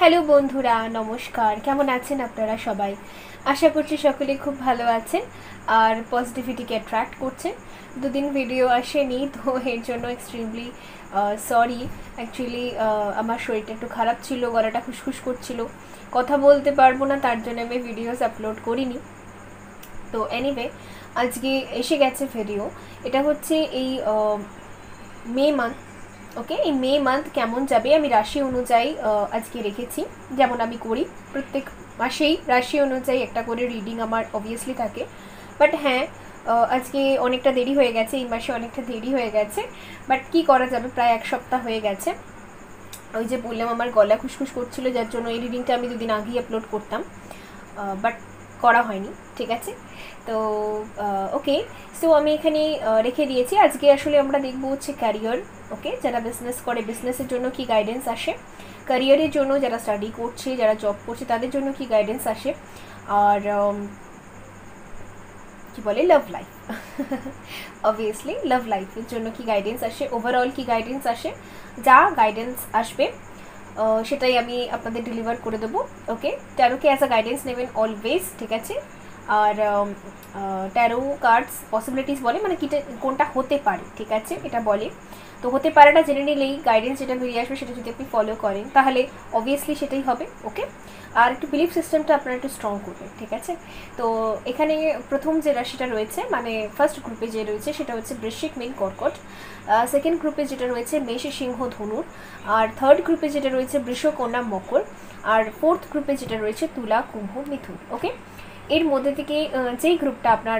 Hello বন্ধুরা, নমস্কার। কেমন আছেন আপনারা সবাই? আশা করছি সকলে খুব ভালো আছেন আর পজিটিভিটিকে অ্যাট্রাক্ট করছেন। দুদিন ভিডিও আসেনি, তো এর জন্য এক্সট্রিমলি সরি। অ্যাকচুয়ালি আমার শরীরটা একটু খারাপ ছিল, গলাটা খুসখুস করছিল, কথা বলতে পারবো না, তার জন্য আমি ভিডিওস আপলোড করিনি। তো এনিওয়ে, আজকে এসে গেছে ভিডিও। এটা হচ্ছে এই মে মান্থ। ওকে, এই মে মান্থ কেমন যাবে আমি রাশি অনুযায়ী আজকে রেখেছি, যেমন আমি করি প্রত্যেক মাসেই রাশি অনুযায়ী একটা করে রিডিং আমার অবভিয়াসলি থাকে। বাট হ্যাঁ, আজকে অনেকটা দেরি হয়ে গেছে, এই মাসে অনেকটা দেরি হয়ে গেছে, বাট কি করা যাবে, প্রায় এক সপ্তাহ হয়ে গেছে। ওই যে বললাম আমার গলা খুসখুস করছিল, যার জন্য এই রিডিংটা আমি দুদিন আগেই আপলোড করতাম, বাট করা হয়নি। ঠিক আছে, তো ওকে, সো আমি এখানে রেখে দিয়েছি। আজকে আসলে আমরা দেখবো হচ্ছে ক্যারিয়ার। ওকে, যারা বিজনেস করে বিজনেসের জন্য কি গাইডেন্স আসে, ক্যারিয়ারের জন্য যারা স্টাডি করছে, যারা জব করছে তাদের জন্য কি গাইডেন্স আসে, আর কি বলে লাভ লাইফ অবভিয়াসলি লাভ লাইফের জন্য কি গাইডেন্স আসে, ওভারঅল কি গাইডেন্স আসে, যা গাইডেন্স আসবে সেটাই আমি আপনাদের ডেলিভার করে দেবো। ওকে, ট্যারোকে অ্যাজ আ গাইডেন্স নেবেন অলওয়েজ, ঠিক আছে। আর ট্যারো কার্ডস পসিবিলিটিস বলে, মানে কোনটা হতে পারে, ঠিক আছে, এটা বলে। তো হতে পারেটা জেনে নিলেই গাইডেন্স যেটা বেরিয়ে আসবে সেটা যদি আপনি ফলো করেন তাহলে অবভিয়াসলি সেটাই হবে। ওকে, আর একটু বিলিফ সিস্টেমটা আপনারা একটু স্ট্রং করবেন, ঠিক আছে। তো এখানে প্রথম যে রাশিটা রয়েছে, মানে ফার্স্ট গ্রুপে যে রয়েছে সেটা হচ্ছে বৃশ্চিক, মীন, কর্কট। সেকেন্ড গ্রুপে যেটা রয়েছে মেষ, সিংহ, ধনুর। আর থার্ড গ্রুপে যেটা রয়েছে বৃষ, কন্যা, মকর। আর ফোর্থ গ্রুপে যেটা রয়েছে তুলা, কুম্ভ, মিথুন। ওকে, এর মধ্যে থেকে যেই গ্রুপটা আপনার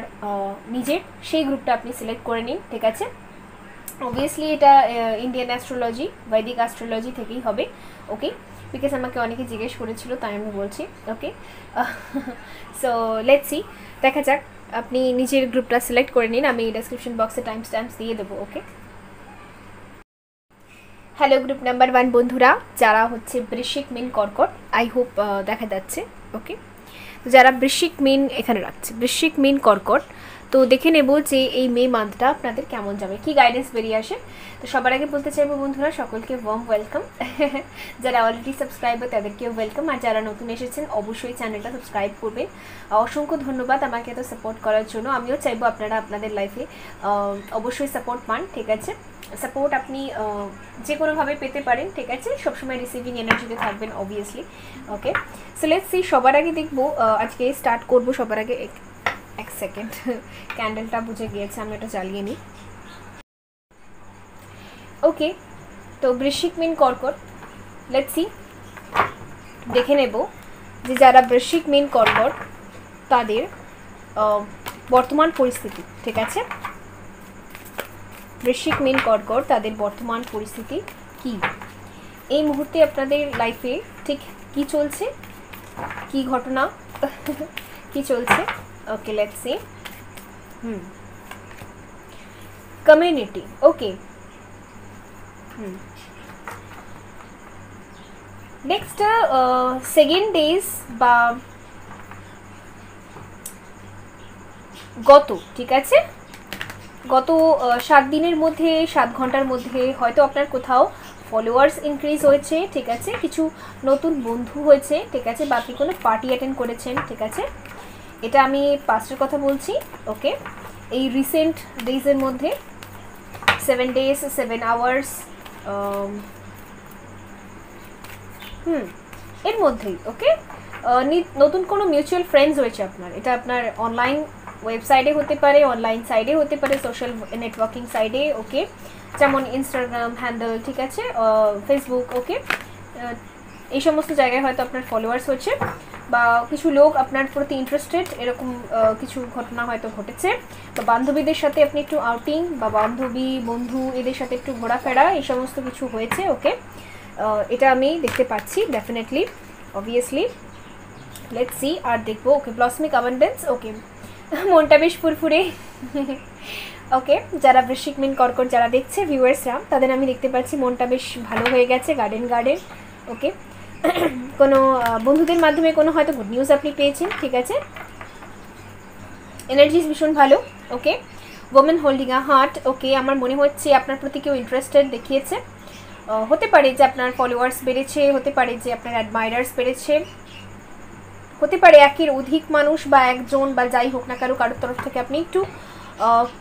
নিজের, সেই গ্রুপটা আপনি সিলেক্ট করে নিন, ঠিক আছে। অবভিয়াসলি এটা ইন্ডিয়ান অ্যাস্ট্রোলজি, বৈদিক অ্যাস্ট্রোলজি থেকেই হবে। ওকে, বিকজ আমাকে অনেকে জিজ্ঞেস করেছিল, তাই আমি বলছি। ওকে, সো লেটস সি, দেখা যাক। আপনি নিজের গ্রুপটা সিলেক্ট করে নিন, আমি ডেসক্রিপশন বক্সে টাইম স্ট্যাম্পস দিয়ে দেবো। ওকে, হ্যালো গ্রুপ নাম্বার 1 বন্ধুরা, যারা হচ্ছে বৃশ্চিক, মীন, কর্কট, আই হোপ দেখা যাচ্ছে। ওকে, যারা বৃশ্চিক, মীন এখানে রাখছে, বৃশ্চিক, মীন, কর্কট, তো দেখে নেব যে এই মে মান্থটা আপনাদের কেমন যাবে, কি গাইডেন্স বেরিয়ে আসে। তো সবার আগে বলতে চাইবো বন্ধুরা, সকলকে ওয়ার্ম ওয়েলকাম। যারা অলরেডি সাবস্ক্রাইবার তাদেরকেও ওয়েলকাম, আর যারা নতুন এসেছেন অবশ্যই চ্যানেলটা সাবস্ক্রাইব করবেন। অসংখ্য ধন্যবাদ আমাকে এত সাপোর্ট করার জন্য। আমিও চাইবো আপনারা আপনাদের লাইফে অবশ্যই সাপোর্ট পান, ঠিক আছে। সাপোর্ট আপনি যে কোনোভাবে পেতে পারেন, ঠিক আছে, সবসময় রিসিভিং এনার্জিতে থাকবেন obviously. Okay, so let's see. সবার আগে দেখবো, আজকে স্টার্ট করবো। সবার আগে এক সেকেন্ড, ক্যান্ডেলটা বুঝে গিয়েছে, আমি ওটা জ্বালিয়ে নিই। ওকে, তো বৃশ্চিক, মীন, কর্কট, লেটস সি, দেখে নেব যে যারা বৃশ্চিক, মীন, কর্কট তাদের বর্তমান পরিস্থিতি, ঠিক আছে। বৃশ্চিক, মীন, কর্কট তাদের বর্তমান পরিস্থিতি কি, এই মুহূর্তে আপনাদের লাইফে ঠিক কি চলছে, কি ঘটনা কি চলছে। Okay, let's see. Community. Okay, next second days বা গত, ঠিক আছে, গত 7 দিনের মধ্যে, 7 ঘন্টার মধ্যে হয়তো আপনার কোথাও ফলোয়ার্স ইনক্রিজ হয়েছে, ঠিক আছে, কিছু নতুন বন্ধু হয়েছে, ঠিক আছে, বাকি কোনো পার্টি অ্যাটেন্ড করেছেন, ঠিক আছে। এটা আমি পাস্টের কথা বলছি। ওকে, এই রিসেন্ট ডেজের মধ্যে 7 ডেজ 7 আওয়ার্স এর মধ্যেই। ওকে, নতুন কোনো মিউচুয়াল ফ্রেন্ডস হয়েছে আপনার, এটা আপনার অনলাইন ওয়েবসাইটে হতে পারে, অনলাইন সাইডে হতে পারে, সোশ্যাল নেটওয়ার্কিং সাইডে। ওকে, যেমন ইনস্টাগ্রাম হ্যান্ডেল, ঠিক আছে, ফেসবুক। ওকে, এই সমস্ত জায়গায় হয়তো আপনার ফলোয়ার্স হচ্ছে, বা কিছু লোক আপনার প্রতি ইন্টারেস্টেড, এরকম কিছু ঘটনা হয়তো ঘটেছে। বা বান্ধবীদের সাথে আপনি একটু আউটিং, বা বান্ধবী বন্ধু এদের সাথে একটু ঘোরাফেরা, এই সমস্ত কিছু হয়েছে। ওকে, এটা আমি দেখতে পাচ্ছি ডেফিনেটলি, অবভিয়াসলি। লেটস সি, আর দেখবো। ওকে, ব্লসমিক অ্যাবান্ডেন্স। ওকে, মনটা বেশ ফুরফুরে। ওকে, যারা বৃশ্চিক, মীন, কর্কট যারা দেখছে ভিউয়ার্সরা, তাদের আমি দেখতে পাচ্ছি মনটা বেশ ভালো হয়ে গেছে, গার্ডেন। ওকে, কোনো বন্ধুদের মাধ্যমে কোনো হয়তো গুড নিউজ আপনি পেয়েছেন, ঠিক আছে, এনার্জিস ভীষণ ভালো। ওকে, ওমেন হোল্ডিং আ হার্ট। ওকে, আমার মনে হচ্ছে আপনার প্রতি কেউ ইন্টারেস্টেড দেখিয়েছে। হতে পারে যে আপনার ফলোয়ার্স বেড়েছে, হতে পারে যে আপনার অ্যাডমায়ারার্স বেড়েছে, হতে পারে একের অধিক মানুষ বা একজন বা যাই হোক না কারোর তরফ থেকে আপনি একটু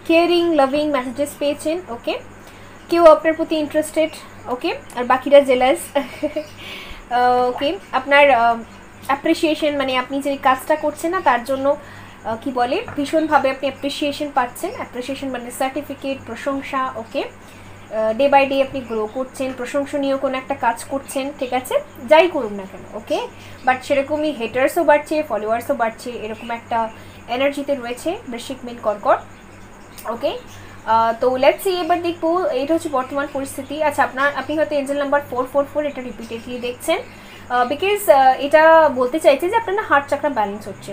কেয়ারিং লাভিং মেসেজেস পেয়েছেন। ওকে, কেউ আপনার প্রতি ইন্টারেস্টেড। ওকে, আর বাকিরা জেলাস। ওকে, আপনার অ্যাপ্রিসিয়েশন মানে আপনি যে কাজটা করছেন না তার জন্য কি বলে ভীষণভাবে আপনি অ্যাপ্রিসিয়েশন পাচ্ছেন। অ্যাপ্রিসিয়েশন মানে সার্টিফিকেট, প্রশংসা। ওকে, ডে বাই ডে আপনি গ্রো করছেন, প্রশংসনীয় কোনো একটা কাজ করছেন, ঠিক আছে, যাই করুন না কেন। ওকে, বাট সেরকমই হেটার্সও বাড়ছে, ফলোয়ার্সও বাড়ছে, এরকম একটা এনার্জিতে রয়েছে বৃশ্চিক মিন কর্কট। ওকে, তো লেটস সি, এবার দেখবো এটা হচ্ছে বর্তমান পরিস্থিতি। আচ্ছা, আপনি হয়তো এঞ্জেল নাম্বার 444 এটা রিপিটেডলি দেখছেন, বিকজ এটা বলতে চাইছে যে আপনার না হার্ট চাকরা ব্যালেন্স হচ্ছে।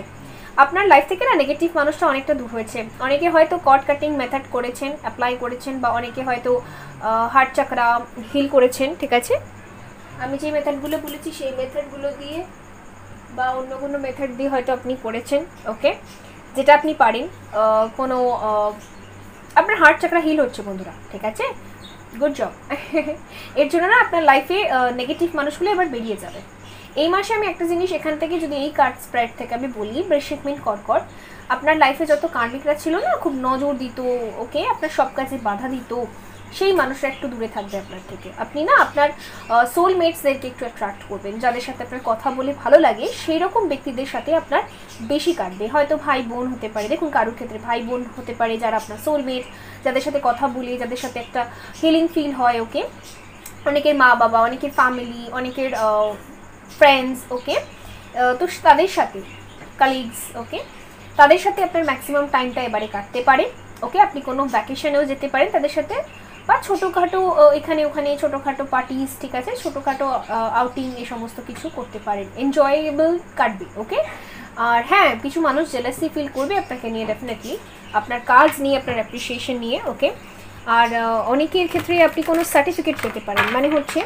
আপনার লাইফ থেকে না নেগেটিভ মানুষটা অনেকটা দূর হয়েছে। অনেকে হয়তো কর্ড কাটিং মেথড করেছেন, অ্যাপ্লাই করেছেন, বা অনেকে হয়তো হার্ট চাকরা হিল করেছেন, ঠিক আছে। আমি যে মেথডগুলো বলেছি সেই মেথডগুলো দিয়ে বা অন্য কোনো মেথড দিয়ে হয়তো আপনি করেছেন। ওকে, যেটা আপনি পারেন, কোনো আপনার হার্ট চাকরা হিল হচ্ছে বন্ধুরা, ঠিক আছে, গুড জব। এর জন্য না আপনার লাইফে নেগেটিভ মানুষগুলো এবার বেরিয়ে যাবে। এই মাসে আমি একটা জিনিস এখান থেকে যদি এই কার্ড স্প্রেড থেকে আমি বলি, বৃশ্চিক মিন কর্কট, আপনার লাইফে যত কার্মিকরা ছিল না, খুব নজর দিত, ওকে, আপনার সব কাজে বাধা দিত, সেই মানুষরা একটু দূরে থাকবে আপনার থেকে। আপনি না আপনার সোলমেটসদেরকে একটু অ্যাট্রাক্ট করবেন, যাদের সাথে আপনার কথা বলে ভালো লাগে সেই রকম ব্যক্তিদের সাথে আপনার বেশি কাটবে। হয়তো ভাই বোন হতে পারে, দেখুন কারোর ক্ষেত্রে ভাই বোন হতে পারে যারা আপনার সোলমেট, যাদের সাথে কথা বলি, যাদের সাথে একটা হিলিং ফিল হয়। ওকে, অনেকের মা বাবা, অনেকের ফ্যামিলি, অনেকের ফ্রেন্ডস। ওকে, তো তাদের সাথে কালিগস, ওকে, তাদের সাথে আপনার ম্যাক্সিমাম টাইমটা এবারে কাটতে পারে। ওকে, আপনি কোনো ভ্যাকেশনেও যেতে পারেন তাদের সাথে, বা ছোটোখাটো এখানে ওখানে ছোটোখাটো পার্টিস, ঠিক আছে, ছোটোখাটো আউটিং, এই সমস্ত কিছু করতে পারেন, এনজয়েবল কাটবে। ওকে, আর হ্যাঁ, কিছু মানুষ জেলাসি ফিল করবে আপনাকে নিয়ে, ডেফিনেটলি আপনার কাজ নিয়ে, আপনার অ্যাপ্রিসিয়েশন নিয়ে। ওকে, আর অনেকের ক্ষেত্রে আপনি কোনো সার্টিফিকেট পেতে পারেন, মানে হচ্ছে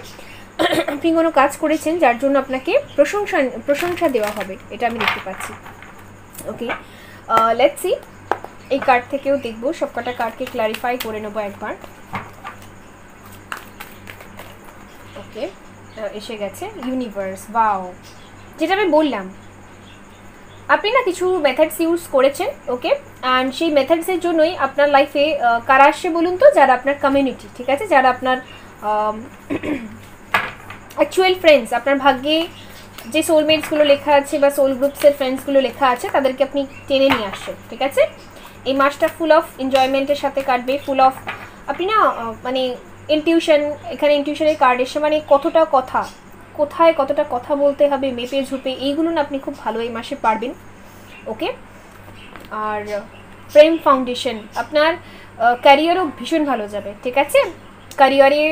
আপনি কোনো কাজ করেছেন যার জন্য আপনাকে প্রশংসা দেওয়া হবে, এটা আমি দেখতে পাচ্ছি। ওকে, লেটস সি, এই কার্ড থেকেও দেখবো, সবকটা কার্ডকে ক্লারিফাই করে নেবো একবার। ওকে, এসে গেছে ইউনিভার্স। ওয়াও, যেটা আমি বললাম, আপনি না কিছু মেথডস ইউজ করেছেন। ওকে, অ্যান্ড সেই মেথডসের জন্যই আপনার লাইফে কারা আসছে বলুন তো, যারা আপনার কমিউনিটি, ঠিক আছে, যারা আপনার অ্যাকচুয়াল ফ্রেন্ডস, আপনার ভাগ্যে যে সোলমেটসগুলো লেখা আছে বা সোল গ্রুপসের ফ্রেন্ডসগুলো লেখা আছে, তাদেরকে আপনি টেনে নিয়ে আসছেন, ঠিক আছে। এই মাসটা ফুল অফ এনজয়মেন্টের সাথে কাটবে, ফুল অফ আপনি না মানে ইনটিউশন, এখানে ইনটিউশনের কার্ড এসে মানে কতটা কথা, কোথায় কতটা কথা বলতে হবে, মেপে ঝুপে, এইগুলো না আপনি খুব ভালো এই মাসে পারবেন। ওকে, আর প্রেম ফাউন্ডেশন, আপনার ক্যারিয়ারও ভীষণ ভালো যাবে, ঠিক আছে। ক্যারিয়ারে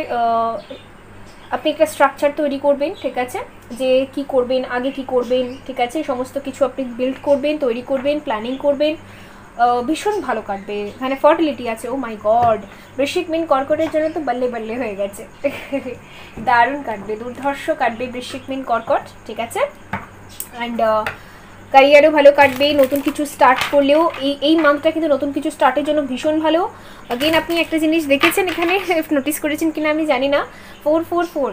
আপনি একটা স্ট্রাকচার তৈরি করবেন, ঠিক আছে, যে কি করবেন, আগে কি করবেন, ঠিক আছে, সমস্ত কিছু আপনি বিল্ড করবেন, তৈরি করবেন, প্ল্যানিং করবেন, ভীষণ ভালো কাটবে। এখানে ফার্টিলিটি আছে, ও মাই গড, বৃশ্চিক মিন কর্কটের জন্য তো বাল্লে বাল্লে হয়ে গেছে। দারুণ কাটবে, দুর্ধর্ষ কাটবে বৃশ্চিক মিন কর্কট, ঠিক আছে। অ্যান্ড ক্যারিয়ারও ভালো কাটবে, নতুন কিছু স্টার্ট করলেও এই মান্থটা কিন্তু নতুন কিছু স্টার্টের জন্য ভীষণ ভালো। অগেন আপনি একটা জিনিস দেখেছেন এখানে, নোটিস করেছেন কিনা আমি জানি না, 444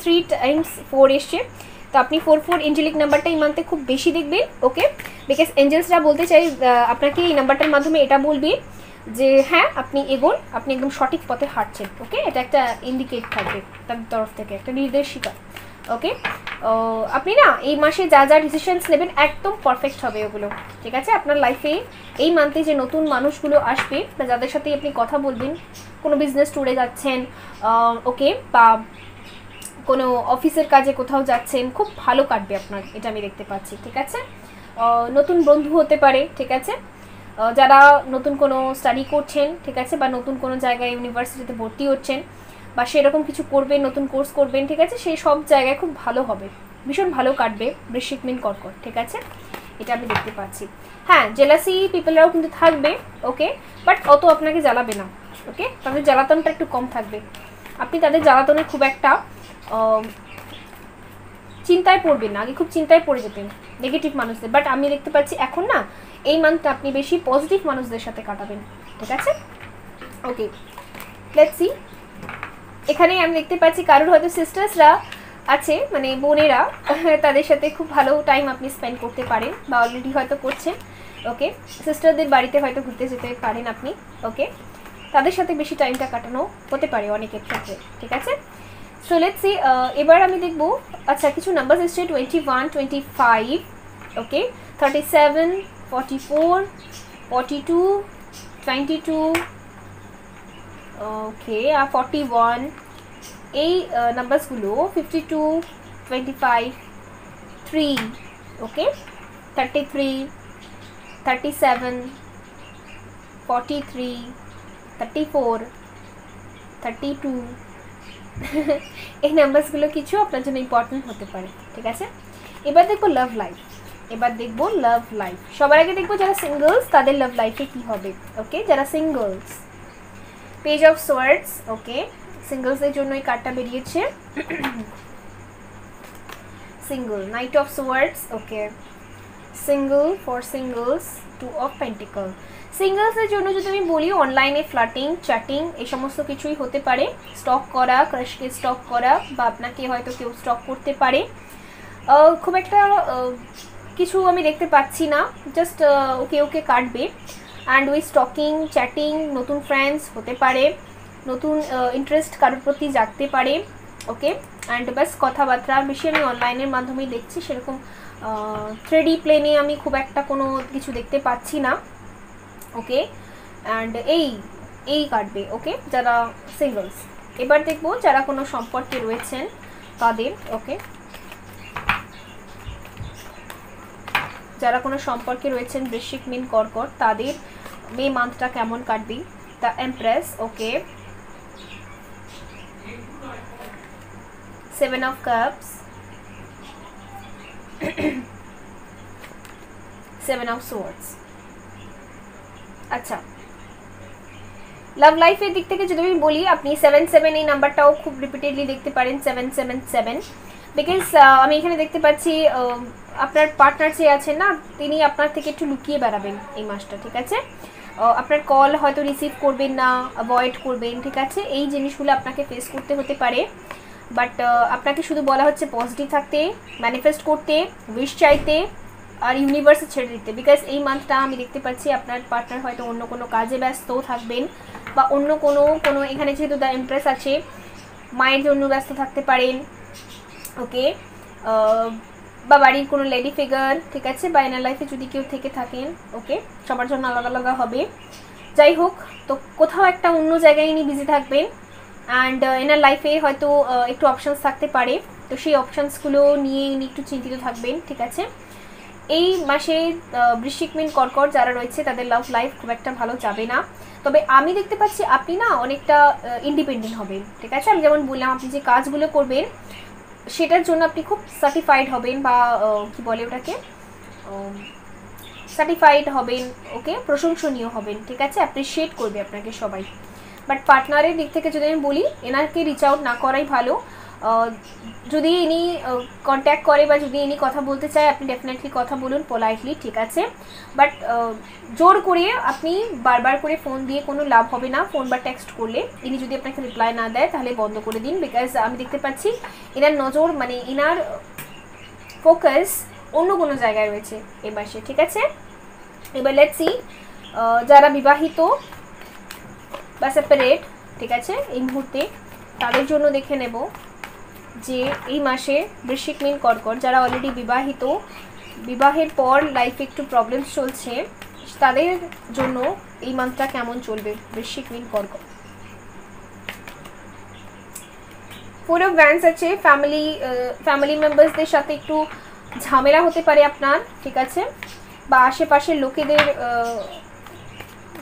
3 টাইমস 4 এসছে, তো আপনি 44 এঞ্জেলিক নাম্বারটা এই মান্থে খুব বেশি দেখবেন। ওকে, বিকজ এঞ্জেলসরা বলতে চাই আপনাকে এই নাম্বারটার মাধ্যমে এটা বলবে যে হ্যাঁ আপনি এগোন, আপনি একদম সঠিক পথে হাঁটছেন। ওকে, এটা একটা ইন্ডিকেট থাকবে তাদের তরফ থেকে, একটা নির্দেশিকা। ওকে, আপনি না এই মাসে যা যা ডিসিশনস নেবেন একদম পারফেক্ট হবে ওগুলো, ঠিক আছে। আপনার লাইফে এই মান্থে যে নতুন মানুষগুলো আসবে বা যাদের সাথে আপনি কথা বলবেন, কোনো বিজনেস ট্যুরে যাচ্ছেন, ওকে, বা কোনো অফিসের কাজে কোথাও যাচ্ছেন, খুব ভালো কাটবে আপনার, এটা আমি দেখতে পাচ্ছি, ঠিক আছে। নতুন বন্ধু হতে পারে, ঠিক আছে, যারা নতুন কোনো স্টাডি করছেন, ঠিক আছে, বা নতুন কোনো জায়গায় ইউনিভার্সিটিতে ভর্তি হচ্ছেন, বা সেরকম কিছু করবেন, নতুন কোর্স করবেন, ঠিক আছে, সেই সব জায়গায় খুব ভালো হবে, ভীষণ ভালো কাটবে বৃশ্চিক মিন কর্কট, ঠিক আছে, এটা আমি দেখতে পাচ্ছি। হ্যাঁ, জেলাসি পিপলরাও কিন্তু থাকবে, ওকে, বাট অত আপনাকে জ্বালাবে না। ওকে, তাদের জ্বালাতনটা একটু কম থাকবে, আপনি তাদের জ্বালাতনে খুব একটা চিন্তায় পড়বেন না, আগে খুব চিন্তায় পড়ে যেতেন নেগেটিভ মানুষদের, বাট আমি দেখতে পাচ্ছি এখন না এই মান্থটা আপনি বেশি পজিটিভ মানুষদের সাথে কাটাবেন, ঠিক আছে। ওকে, লেটস সি এখানে আমি দেখতে পাচ্ছি কারোর হয়তো সিস্টার্সরা আছে, মানে বোনেরা, তাদের সাথে খুব ভালো টাইম আপনি স্পেন্ড করতে পারেন বা অলরেডি হয়তো করছেন। ওকে, সিস্টারদের বাড়িতে হয়তো ঘুরতে যেতে পারেন আপনি। ওকে, তাদের সাথে বেশি টাইমটা কাটানো হতে পারে অনেকের ক্ষেত্রে, ঠিক আছে। সো লেটস সি, এবার আমি দেখব, আচ্ছা কিছু নাম্বার এসছে 21, 25, ওকে, 37, 44, 42, 22, ওকে, আর 41, এই নাম্বারসগুলো 52, 25, 3, ওকে, 33, 37, 43, 34, 32, এই নাম্বারসগুলো কিছু আপনার জন্য ইম্পর্টেন্ট হতে পারে, ঠিক আছে। এবার দেখবো লাভ লাইফ, সবার আগে দেখবো যারা সিঙ্গলস তাদের লাভ লাইফে কি হবে। ওকে, যারা singles, page of swords, okay, সিঙ্গলসদের জন্য এই কার্ডটা বেরিয়েছে। Single, knight of swords, okay, single, for singles, 2 of pentacle. সিঙ্গলসের জন্য যদি আমি বলি, অনলাইনে ফ্লার্টিং, চ্যাটিং এই সমস্ত কিছুই হতে পারে। স্টক করা, ক্রাশকে স্টক করা, বা আপনাকে হয়তো কেউ স্টক করতে পারে। খুব একটা কিছু আমি দেখতে পাচ্ছি না, জাস্ট ওকে কাটবে। অ্যান্ড উই স্টকিং, চ্যাটিং, নতুন ফ্রেন্ডস হতে পারে, নতুন ইন্টারেস্ট কারোর প্রতি জাগতে পারে। ওকে, অ্যান্ড ব্যাস কথাবার্তা বেশি আমি অনলাইনের মাধ্যমেই দেখছি, সেরকম 3D প্লেনে আমি খুব একটা কোনো কিছু দেখতে পাচ্ছি না। ওকে, অ্যান্ড এই কাটবে। ওকে, যারা সিঙ্গলস। এবার দেখবো যারা কোনো সম্পর্কে রয়েছেন তাদের। ওকে, যারা কোনো সম্পর্কে রয়েছেন বৃশ্চিক, মীন, কর্কট, তাদের মে মান্থটা কেমন কাটবে। The empress, okay, 7 of cups, 7 of swords। আচ্ছা, লাভ লাইফের দিক থেকে যদি আমি বলি, আপনি 7 এই নাম্বারটাও খুব রিপিটেডলি দেখতে পারেন, 777, বিকজ আমি এখানে দেখতে পাচ্ছি আপনার পার্টনার যে আছেন না, তিনি আপনার থেকে একটু লুকিয়ে বেড়াবেন এই মাসটা, ঠিক আছে। আপনার কল হয়তো রিসিভ করবেন না, অ্যাভয়েড করবেন, ঠিক আছে। এই জিনিসগুলো আপনাকে ফেস করতে হতে পারে, বাট আপনাকে শুধু বলা হচ্ছে পজিটিভ থাকতে, ম্যানিফেস্ট করতে, উইশ চাইতে, আর ইউনিভার্সে ছেড়ে দিতে। বিকজ এই মান্থটা আমি দেখতে পাচ্ছি আপনার পার্টনার হয়তো অন্য কোনো কাজে ব্যস্ত থাকবেন, বা অন্য কোনো এখানে যেহেতু দ্য এমপ্রেস আছে, মায়ের জন্য ব্যস্ত থাকতে পারেন। ওকে, বা বাড়ির কোনো লেডি ফিগার, ঠিক আছে, বা এনার লাইফে যদি কেউ থেকে থাকেন। ওকে, সবার জন্য আলাদা আলাদা হবে। যাই হোক, তো কোথাও একটা অন্য জায়গায় ইনি বিজি থাকবেন, অ্যান্ড এনার লাইফে হয়তো একটু অপশানস থাকতে পারে, তো সেই অপশানসগুলো নিয়ে ইনি একটু চিন্তিত থাকবেন, ঠিক আছে। এই মাসে বৃশ্চিক, মীন, কর্কট যারা রয়েছে তাদের লাভ লাইফ খুব একটা ভালো যাবে না। তবে আমি দেখতে পাচ্ছি আপনি না অনেকটা ইন্ডিপেন্ডেন্ট হবেন, ঠিক আছে। আমি যেমন বললাম, আপনি যে কাজগুলো করবেন সেটার জন্য আপনি খুব সার্টিফাইড হবেন, বা কি বলে ওটাকে, সার্টিফাইড হবেন। ওকে, প্রশংসনীয় হবেন, ঠিক আছে, অ্যাপ্রিসিয়েট করবে আপনাকে সবাই। বাট পার্টনারের দিক থেকে যদি আমি বলি, এনাকে রিচ আউট না করাই ভালো। যদি ইনি কন্ট্যাক্ট করে বা যদি ইনি কথা বলতে চায়, আপনি ডেফিনেটলি কথা বলুন পোলাইটলি, ঠিক আছে। বাট জোর করে আপনি বারবার করে ফোন দিয়ে কোনো লাভ হবে না। ফোন বা টেক্সট করলে ইনি যদি আপনাকে রিপ্লাই না দেয়, তাহলে বন্ধ করে দিন। বিকজ আমি দেখতে পাচ্ছি এনার নজর, মানে এনার ফোকাস অন্য কোনো জায়গায় রয়েছে এ মাসে, ঠিক আছে। এবার লেটস সি, যারা বিবাহিত বা সেপারেট, ঠিক আছে, এই মুহূর্তে তাদের জন্য দেখে নেব যে এই মাসে বৃশ্চিক, মীন, কর্কট যারা অলরেডি বিবাহিত, বিবাহের পর লাইফে একটু প্রবলেমস চলছে, তাদের জন্য এই মান্থটা কেমন চলবে বৃশ্চিক, মীন, কর্কট। 4 of Wands আছে। ফ্যামিলি মেম্বার্সদের সাথে একটু ঝামেলা হতে পারে আপনার, ঠিক আছে, বা আশেপাশের লোকেদের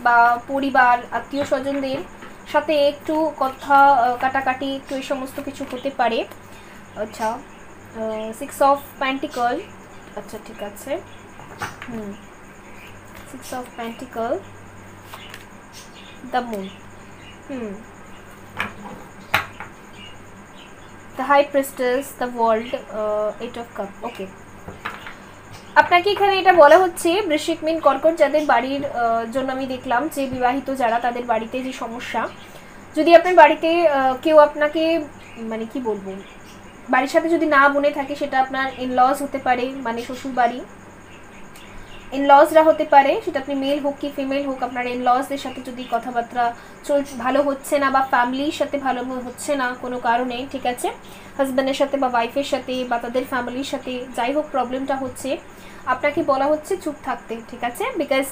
বা পরিবার, আত্মীয় স্বজনদের সাথে একটু কথা কাটাকাটি, একটু এই সমস্ত কিছু হতে পারে। আচ্ছা, 6 of Pentacles, আচ্ছা ঠিক আছে, 6 of Pentacles, the Moon, the High Priestess, the World, 8 of Cups। ওকে, আপনাকে এখানে এটা বলা হচ্ছে বৃশ্চিক, মীন, কর্কট যাদের বাড়ির জন্য আমি দেখলাম যে বিবাহিত যারা, তাদের বাড়িতে যে সমস্যা, যদি আপনার বাড়িতে কেউ আপনাকে মানে কি বলবো, বাড়ির সাথে যদি না বনে থাকে, সেটা আপনার ইনলজ হতে পারে, মানে শ্বশুর বাড়ি, ইনলজরা হতে পারে, সেটা আপনি মেল হোক কি ফিমেল হোক, আপনার ইনলজদের সাথে যদি কথাবার্তা ভালো হচ্ছে না, বা ফ্যামিলির সাথে ভালো হচ্ছে না কোনো কারণে, ঠিক আছে, হাজব্যান্ডের সাথে বা ওয়াইফের সাথে বা তাদের ফ্যামিলির সাথে, যাই হোক প্রবলেমটা হচ্ছে, আপনাকে বলা হচ্ছে চুপ থাকতে, ঠিক আছে, বিকজ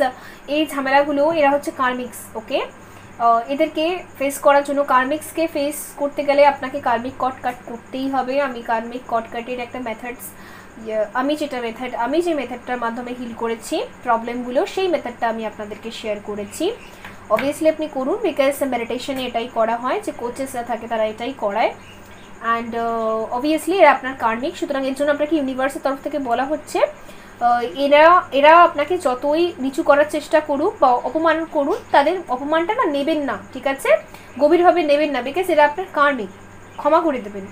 এই ঝামেলাগুলো এরা হচ্ছে কার্মিক্স, ওকে। এদেরকে ফেস করার জন্য, কার্মিক্সকে ফেস করতে গেলে আপনাকে কার্মিক কট কাট করতেই হবে। আমি কার্মিক কট কাটের একটা মেথডস, আমি যে মেথডটার মাধ্যমে হিল করেছি প্রবলেমগুলো, সেই মেথডটা আমি আপনাদেরকে শেয়ার করেছি। অবভিয়াসলি আপনি করুন, বিকজ মেডিটেশনে এটাই করা হয়, যে কোচেসরা থাকে তারা এটাই করায়। অ্যান্ড অবভিয়াসলি এরা আপনার কার্মিক, সুতরাং এর জন্য আপনাকে ইউনিভার্সের তরফ থেকে বলা হচ্ছে এরা আপনাকে যতই নিচু করার চেষ্টা করুক বা অপমান করুন, তাদের অপমানটা না নেবেন না, ঠিক আছে, গভীরভাবে নেবেন না, বিকজ এরা আপনার কার্মিক, ক্ষমা করে দেবেন।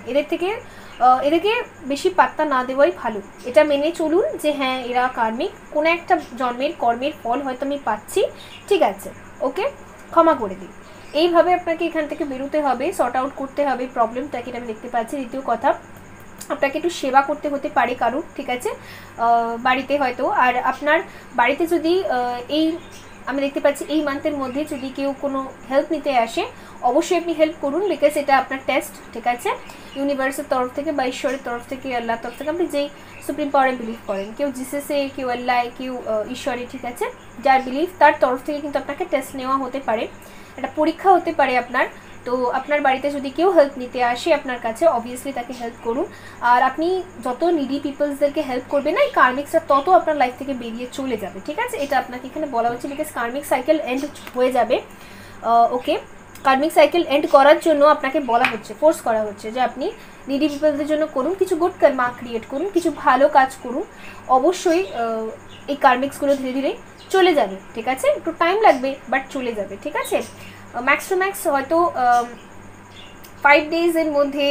এদেরকে বেশি পাত্তা না দেওয়াই ভালো। এটা মেনে চলুন যে হ্যাঁ এরা কার্মিক, কোনো একটা জন্মের কর্মের ফল হয়তো আমি পাচ্ছি, ঠিক আছে, ওকে, ক্ষমা করে দিন। এইভাবে আপনাকে এখান থেকে বেরোতে হবে, সর্ট আউট করতে হবে প্রবলেমটাকে, এটা আমি দেখতে পাচ্ছি। দ্বিতীয় কথা, আপনাকে একটু সেবা করতে হতে পারে কারুর, ঠিক আছে, বাড়িতে হয়তো। আর আপনার বাড়িতে যদি এই আমি দেখতে পাচ্ছি এই মান্থের মধ্যে যদি কেউ কোনো হেল্প নিতে আসে, অবশ্যই আপনি হেল্প করুন, বিকজ এটা আপনার টেস্ট, ঠিক আছে, ইউনিভার্সের তরফ থেকে বা ঈশ্বরের তরফ থেকে, আল্লাহর তরফ থেকে, আপনি যেই সুপ্রিম পাওয়ারে বিলিভ করেন, কেউ জিসাসে, কেউ আল্লাহ, কেউ ঈশ্বরে, ঠিক আছে, যার বিলিভ তার তরফ থেকে কিন্তু আপনাকে টেস্ট নেওয়া হতে পারে, একটা পরীক্ষা হতে পারে আপনার। তো আপনার বাড়িতে যদি কেউ হেল্প নিতে আসে আপনার কাছে, অবভিয়াসলি তাকে হেল্প করুন। আর আপনি যত নিডি পিপলসদেরকে হেল্প করবেন না, এই কার্মিক্সরা তত আপনার লাইফ থেকে বেরিয়ে চলে যাবে, ঠিক আছে, এটা আপনাকে এখানে বলা হচ্ছে, বিকজ কার্মিক সাইকেল এন্ড হয়ে যাবে, ওকে। কার্মিক সাইকেল এন্ড করার জন্য আপনাকে বলা হচ্ছে, ফোর্স করা হচ্ছে যে আপনি নিডি পিপলসদের জন্য করুন, কিছু গুড কর্মা ক্রিয়েট করুন, কিছু ভালো কাজ করুন, অবশ্যই এই কার্মিক্সগুলো ধীরে ধীরে চলে যাবে, ঠিক আছে, একটু টাইম লাগবে বাট চলে যাবে, ঠিক আছে। ম্যাক্স টু ম্যাক্স হয়তো 5 ডেজের মধ্যে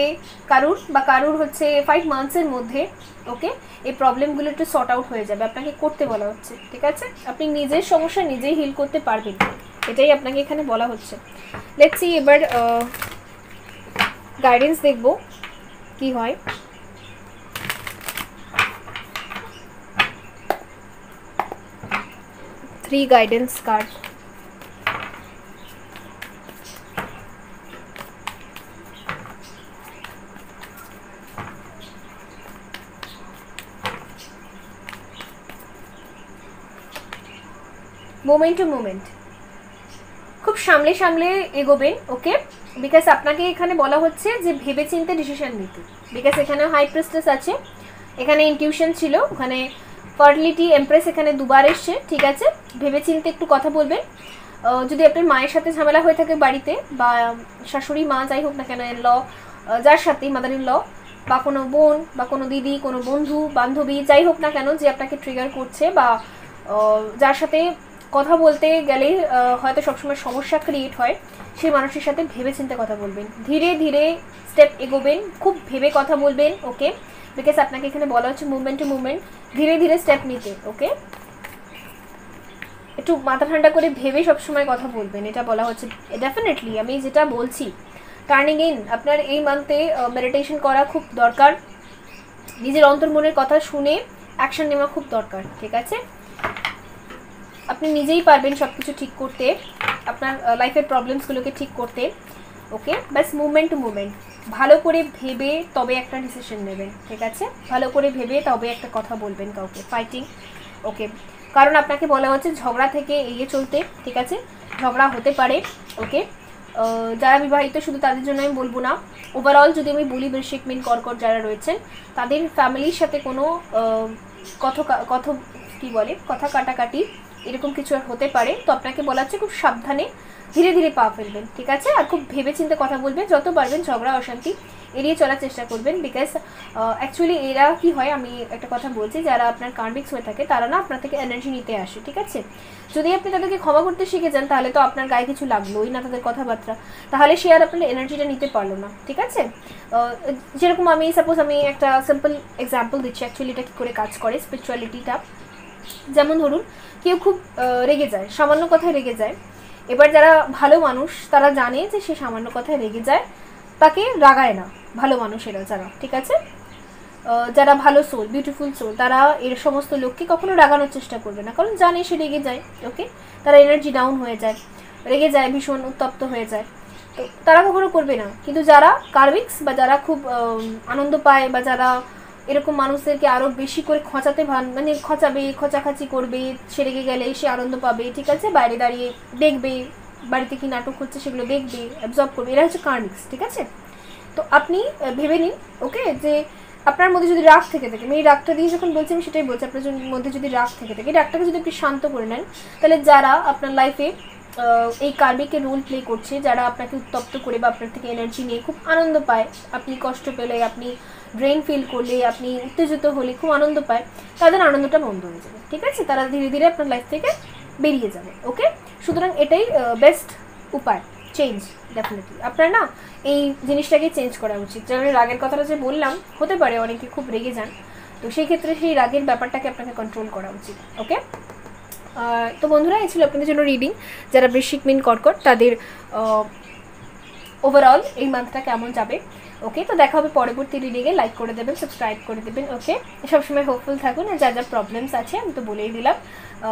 কারুর হচ্ছে 5 মান্থসের মধ্যে, ওকে, এই প্রবলেমগুলো একটু সর্ট আউট হয়ে যাবে, আপনাকে করতে বলা হচ্ছে, ঠিক আছে, আপনি নিজের সমস্যা নিজেই হিল করতে পারবেন, এটাই আপনাকে এখানে বলা হচ্ছে। লেটস সি এবার গাইডেন্স দেখব কি হয়। Three guidance card, moment to moment, খুব সামলে সামলে এগোবেন, ওকে, বিকজ আপনাকে এখানে বলা হচ্ছে যে ভেবে চিন্তে ডিসিশন নিতে, বিকজ এখানে হাই প্রিস্টেস আছে, এখানে ইনটিউশন ছিল, ওখানে ফার্টিলিটি এমপ্রেস এখানে দুবার এসছে, ঠিক আছে, ভেবে চিন্তে একটু কথা বলবেন। যদি আপনার মায়ের সাথে ঝামেলা হয়ে থাকে বাড়িতে, বা শাশুড়ি মা যাই হোক না কেন, ইন ল, যার সাথেই মাদার ইন ল, বা কোনো বোন বা কোনো দিদি, কোনো বন্ধু বান্ধবী যাই হোক না কেন, যে আপনাকে ট্রিগার করছে, বা যার সাথে কথা বলতে গেলে হয়তো সবসময় সমস্যা ক্রিয়েট হয়, সেই মানুষের সাথে ভেবে চিন্তে কথা বলবেন, ধীরে ধীরে স্টেপ এগোবেন, খুব ভেবে কথা বলবেন, ওকে, বিকজ আপনাকে এখানে বলা হচ্ছে মুভমেন্ট টু মুভমেন্ট, ধীরে ধীরে স্টেপ নিতে, ওকে, একটু মাথা ঠান্ডা করে ভেবে সবসময় কথা বলবেন, এটা বলা হচ্ছে। ডেফিনেটলি আমি যেটা বলছি, টার্নিং ইন, আপনার এই মান্থে মেডিটেশন করা খুব দরকার, নিজের অন্তর্মনের কথা শুনে অ্যাকশন নেওয়া খুব দরকার, ঠিক আছে, আপনি নিজেই পারবেন সব কিছু ঠিক করতে, আপনার লাইফের প্রবলেমসগুলোকে ঠিক করতে, ওকে, ব্যাস মুভমেন্ট টু মুভমেন্ট, ভালো করে ভেবে তবে একটা ডিসিশন নেবেন, ঠিক আছে, ভালো করে ভেবে তবে একটা কথা বলবেন কাউকে, ফাইটিং, ওকে, কারণ আপনাকে বলা হচ্ছে ঝগড়া থেকে এগিয়ে চলতে, ঠিক আছে, ঝগড়া হতে পারে, ওকে, যারা বিবাহিত শুধু তাদের জন্য আমি বলবো না, ওভারঅল যদি আমি বলি বৃশ্চিক মিন কর্কট যারা রয়েছেন, তাদের ফ্যামিলির সাথে কোনো কথা কাটাকাটি এরকম কিছু হতে পারে, তো আপনাকে বলা হচ্ছে খুব সাবধানে ধীরে ধীরে পা ফেলবেন, ঠিক আছে, আর খুব ভেবে চিন্তে কথা বলবেন, যত পারবেন ঝগড়া অশান্তি এড়িয়ে চলার চেষ্টা করবেন, বিকজ অ্যাকচুয়ালি এরা কি হয়, আমি একটা কথা বলছি, যারা আপনার কার্মিক্স হয়ে থাকে তারা না আপনার থেকে এনার্জি নিতে আসে, ঠিক আছে, যদি আপনি তাদেরকে ক্ষমা করতে শিখে যান তাহলে তো আপনার গায়ে কিছু লাগলোই না, তাদের কথাবার্তা, তাহলে সে আর আপনার এনার্জিটা নিতে পারলো না, ঠিক আছে, যেরকম আমি সাপোজ আমি একটা সিম্পল এক্সাম্পল দিচ্ছি অ্যাকচুয়ালি এটা কী করে কাজ করে স্পিরিচুয়ালিটিটা। যেমন ধরুন কেউ খুব রেগে যায়, সামান্য কথায় রেগে যায়, এবার যারা ভালো মানুষ তারা জানে যে সে সামান্য কথায় রেগে যায়, তাকে রাগায় না ভালো মানুষেরা যারা, ঠিক আছে? যারা ভালো সোল, বিউটিফুল সোল, তারা এর সমস্ত লোককে কখনো রাগানোর চেষ্টা করবে না, কারণ জানে সে রেগে যায়। ওকে, তারা এনার্জি ডাউন হয়ে যায়, রেগে যায়, ভীষণ উত্তপ্ত হয়ে যায়, তো তারা কখনো করবে না। কিন্তু যারা কার্ভিক্স বা যারা খুব আনন্দ পায় বা যারা এরকম মানুষদেরকে আরও বেশি করে খোঁচাতে মানে খোঁচাবে, খোঁচাখাচি করবে, সে রেগে গেলে সে আনন্দ পাবে, ঠিক আছে, বাইরে দাঁড়িয়ে দেখবে বাড়িতে কি নাটক হচ্ছে সেগুলো দেখবে, অ্যাবজর্ব করবে, এরা হচ্ছে কার্ভিক্স, ঠিক আছে? তো আপনি ভেবে নিন, ওকে, যে আপনার মধ্যে যদি রাগ থেকে থাকে, আমি এই রাগটা দিয়ে যখন বলছি আমি সেটাই বলছি, আপনার মধ্যে যদি রাগ থেকে থাকে, রাগটাকে যদি আপনি শান্ত করে নেন, তাহলে যারা আপনার লাইফে এই কার্ভিকের রোল প্লে করছে, যারা আপনাকে উত্তপ্ত করে বা আপনার থেকে এনার্জি নিয়ে খুব আনন্দ পায়, আপনি কষ্ট পেলে, আপনি ড্রেন ফিল করলে, আপনি উত্তেজিত হলে খুব আনন্দ পায়, তাদের আনন্দটা বন্ধ হয়ে যাবে, ঠিক আছে? তারা ধীরে ধীরে আপনার লাইফ থেকে বেরিয়ে যাবে। ওকে, সুতরাং এটাই বেস্ট উপায়, চেঞ্জ। ডেফিনেটলি আপনার না এই জিনিসটাকে চেঞ্জ করা উচিত। যেমন রাগের কথাটা যে বললাম, হতে পারে অনেকে খুব রেগে যান, তো সেই ক্ষেত্রে সেই রাগের ব্যাপারটাকে আপনাকে কন্ট্রোল করা উচিত। ওকে, তো বন্ধুরা, এই ছিল আপনাদের জন্য রিডিং। যারা বৃশ্চিক, মীন, কর্কট, তাদের ওভারঅল এই মান্থটা কেমন যাবে। ওকে, তো দেখা হবে পরবর্তী রিডিংয়ে। লাইক করে দেবেন, সাবস্ক্রাইব করে দেবেন। ওকে, সবসময় হোপফুল থাকুন, আর যা যা প্রবলেমস আছে আমি তো বলেই দিলাম,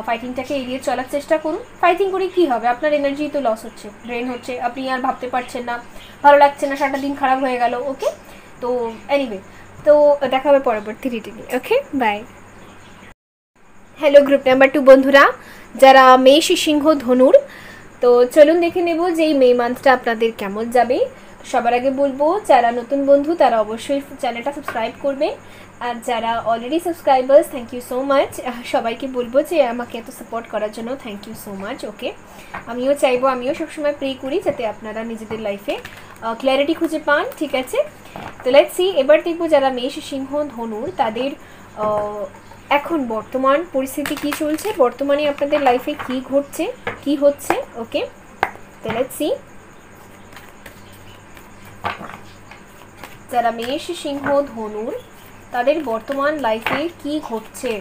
ফাইটিংটাকে এড়িয়ে চলার চেষ্টা করুন। ফাইটিং করে কী হবে, আপনার এনার্জি তো লস হচ্ছে, ড্রেন হচ্ছে, আপনি আর ভাবতে পারছেন না, ভালো লাগছে না, সারাটা দিন খারাপ হয়ে গেল। ওকে, তো এনিওয়ে, তো দেখা হবে পরবর্তী রিডিংয়ে। ওকে, বাই। হ্যালো গ্রুপ নাম্বার 2 বন্ধুরা, যারা মেষ, সিংহ, ধনুর, তো চলুন দেখে নেব যে এই মে মান্থটা আপনাদের কেমন যাবে। সবার আগে বলবো, যারা নতুন বন্ধু তারা অবশ্যই চ্যানেলটা সাবস্ক্রাইব করবেন, আর যারা already subscribers, thank you so much. সবাইকে বলবো যে আমাকে এত সাপোর্ট করার জন্য thank you so much. Okay, আমিও চাইবো, আমিও সবসময় প্রে করি যাতে আপনারা নিজেদের লাইফে ক্ল্যারিটি খুঁজে পান, ঠিক আছে? তো লেটস সি, এবার দেখবো যারা মেষ, সিংহ, ধনুর, তাদের এখন বর্তমান পরিস্থিতি কি চলছে, বর্তমানে আপনাদের লাইফে কি ঘটছে, কি হচ্ছে। ওকে, তো লেটস সি, যারা মেষ, সিংহ, ধনুর, তাদের বর্তমান লাইফে কি ঘটছে।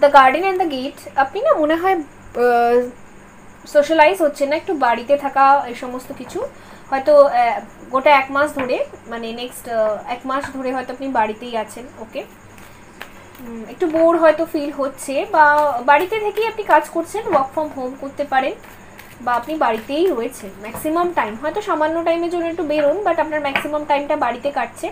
The garden and the gate, আপনি না মনে হয় সোশ্যালাইজ হচ্ছে না, একটু বাড়িতে থাকা এই সমস্ত কিছু, হয়তো গোটা 1 মাস ধরে, মানে নেক্সট 1 মাস ধরে হয়তো আপনি বাড়িতেই আছেন। ওকে, একটু বোর হয়তো ফিল হচ্ছে, বা বাড়িতে থেকেই আপনি কাজ করছেন, ওয়ার্ক ফ্রম হোম করতে পারেন, বা আপনি বাড়িতেই রয়েছেন ম্যাক্সিমাম টাইম, হয়তো সামান্য টাইমের জন্য একটু বেরোন, বাট আপনার ম্যাক্সিমাম টাইমটা বাড়িতে কাটছে,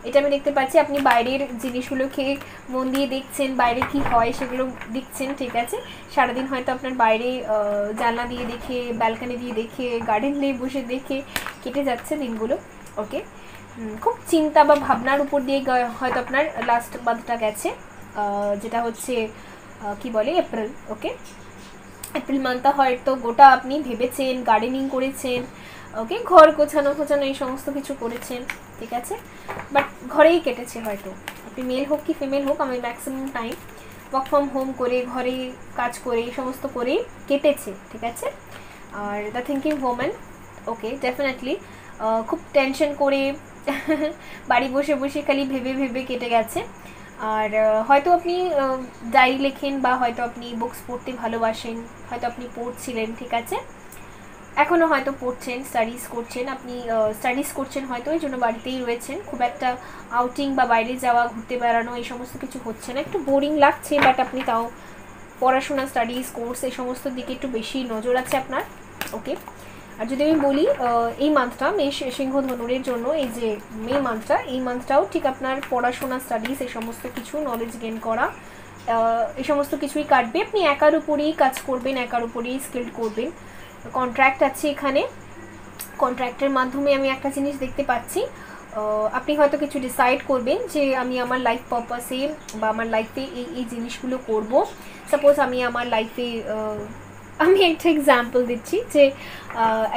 এটা আমি দেখতে পাচ্ছি। আপনি বাইরের জিনিসগুলোকে মন দিয়ে দেখছেন, বাইরে কি হয় সেগুলো দেখছেন, ঠিক আছে? সারাদিন হয়তো আপনার বাইরে জানলা দিয়ে দেখে, ব্যালকানি দিয়ে দেখে, গার্ডেন দিয়ে বসে দেখে কেটে যাচ্ছে দিনগুলো। ওকে, খুব চিন্তা বা ভাবনার উপর দিয়ে হয়তো আপনার লাস্ট মান্থটা গেছে, যেটা হচ্ছে কি বলে এপ্রিল। ওকে, এপ্রিল মান্থটা হয়তো গোটা আপনি ভেবেছেন, গার্ডেনিং করেছেন, ওকে, ঘর গোছানো এই সমস্ত কিছু করেছেন, ঠিক আছে? বাট ঘরেই কেটেছে হয়তো, আপনি মেল হোক কি ফিমেল হোক, আমি maximum time work from home করে, ঘরে কাজ করে, এই সমস্ত করেই কেটেছে, ঠিক আছে? Are the thinking woman, okay, definitely খুব টেনশন করে বাড়ি বসে বসে খালি ভেবে ভেবে কেটে গেছে। আর হয়তো আপনি ডায়েরি লেখেন, বা হয়তো আপনি বুকস পড়তে ভালোবাসেন, হয়তো আপনি পড়ছিলেন, ঠিক আছে? এখনও হয়তো পড়ছেন, স্টাডিজ করছেন, আপনি স্টাডিজ করছেন হয়তো, এই জন্য বাড়িতেই রয়েছেন, খুব একটা আউটিং বা বাইরে যাওয়া, ঘুরতে বেড়ানো এই সমস্ত কিছু হচ্ছে না, একটু বোরিং লাগছে, বাট আপনি তাও পড়াশোনা, স্টাডিজ, কোর্স এই সমস্ত দিকে একটু বেশি নজর আছে আপনার। ওকে, আর যদি আমি বলি এই মান্থটা মেষ, সিংহ, ধনুরের জন্য, এই যে মে মান্থটা, এই মান্থটাও ঠিক আপনার পড়াশোনা, স্টাডিজ এই সমস্ত কিছু, নলেজ গেইন করা, এই সমস্ত কিছুই কাটবে। আপনি একার উপরেই কাজ করবেন, একার উপরেই স্কিল্ড করবেন। কন্ট্রাক্ট আছে এখানে, কন্ট্রাক্টের মাধ্যমে আমি একটা জিনিস দেখতে পাচ্ছি, আপনি হয়তো কিছু ডিসাইড করবেন যে আমি আমার লাইফ পারপাসে বা আমার লাইফে এই জিনিসগুলো করব। সাপোজ আমি আমার লাইফে, আমি একটা এক্সাম্পল দিচ্ছি, যে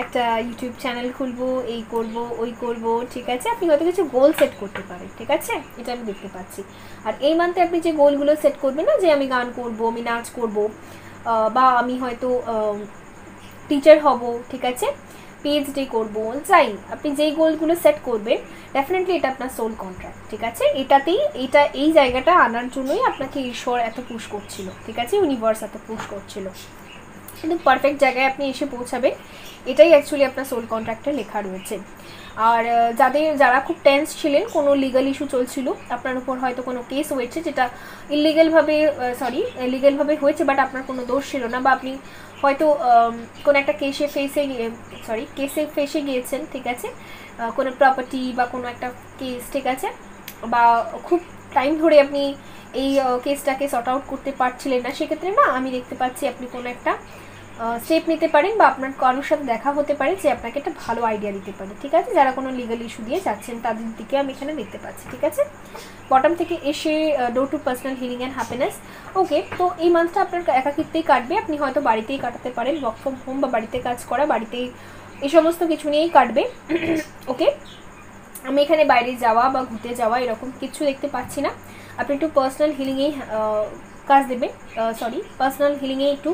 একটা ইউটিউব চ্যানেল খুলবো, এই করব, ওই করব, ঠিক আছে? আপনি হয়তো কিছু গোল সেট করতে পারেন, ঠিক আছে? এটা আমি দেখতে পাচ্ছি। আর এই মান্থে আপনি যে গোলগুলো সেট করবেন না, যে আমি গান করব, আমি নাচ করব, বা আমি হয়তো টিচার হব, ঠিক আছে? পিএইচডি করবো, যাই আপনি যেই গোলগুলো সেট করবেন ডেফিনেটলি এটা আপনার সোল কন্ট্রাক্ট, ঠিক আছে। এই জায়গাটা আনার জন্যই আপনাকে ঈশ্বর এত পুশ করছিল, ঠিক আছে, ইউনিভার্স এত পুশ করছিল, কিন্তু পারফেক্ট জায়গায় আপনি এসে পৌঁছাবেন, এটাই অ্যাকচুয়ালি আপনার সোল কন্ট্রাক্টে লেখা রয়েছে। আর যারা খুব টেন্স ছিলেন, কোনো লিগাল ইস্যু চলছিল আপনার উপর, হয়তো কোনো কেস হয়েছে যেটা লিগালভাবে হয়েছে, বাট আপনার কোনো দোষ ছিল না, বা আপনি হয়তো কোনো একটা কেসে ফেসে গিয়েছেন, ঠিক আছে, কোনো প্রপার্টি বা কোনো একটা কেস, ঠিক আছে, বা খুব টাইম ধরে আপনি এই কেসটাকে সর্ট আউট করতে পারছিলেন না, সেক্ষেত্রে না আমি দেখতে পাচ্ছি আপনি কোনো একটা স্টেপ নিতে পারেন, বা আপনার কারোর সাথে দেখা হতে পারে যে আপনাকে একটা ভালো আইডিয়া দিতে পারে, ঠিক আছে। যারা কোনো লিগাল ইস্যু দিয়ে যাচ্ছেন তাদের দিকে আমি এখানে দেখতে পাচ্ছি, ঠিক আছে। বটম থেকে এসে door to personal healing and happiness. Okay, তো এই মান্থটা আপনার একাকিত্বেই কাটবে, আপনি হয়তো বাড়িতেই কাটাতে পারেন, ওয়ার্ক ফ্রম হোম বা বাড়িতে কাজ করা, বাড়িতেই এই সমস্ত কিছু নিয়েই কাটবে। ওকে, আমি এখানে বাইরে যাওয়া বা ঘুরতে যাওয়া এরকম কিছু দেখতে পাচ্ছি না। আপনি একটু পার্সোনাল হিলিংয়েই কাজ দেবেন, পার্সোনাল হিলিংয়ে একটু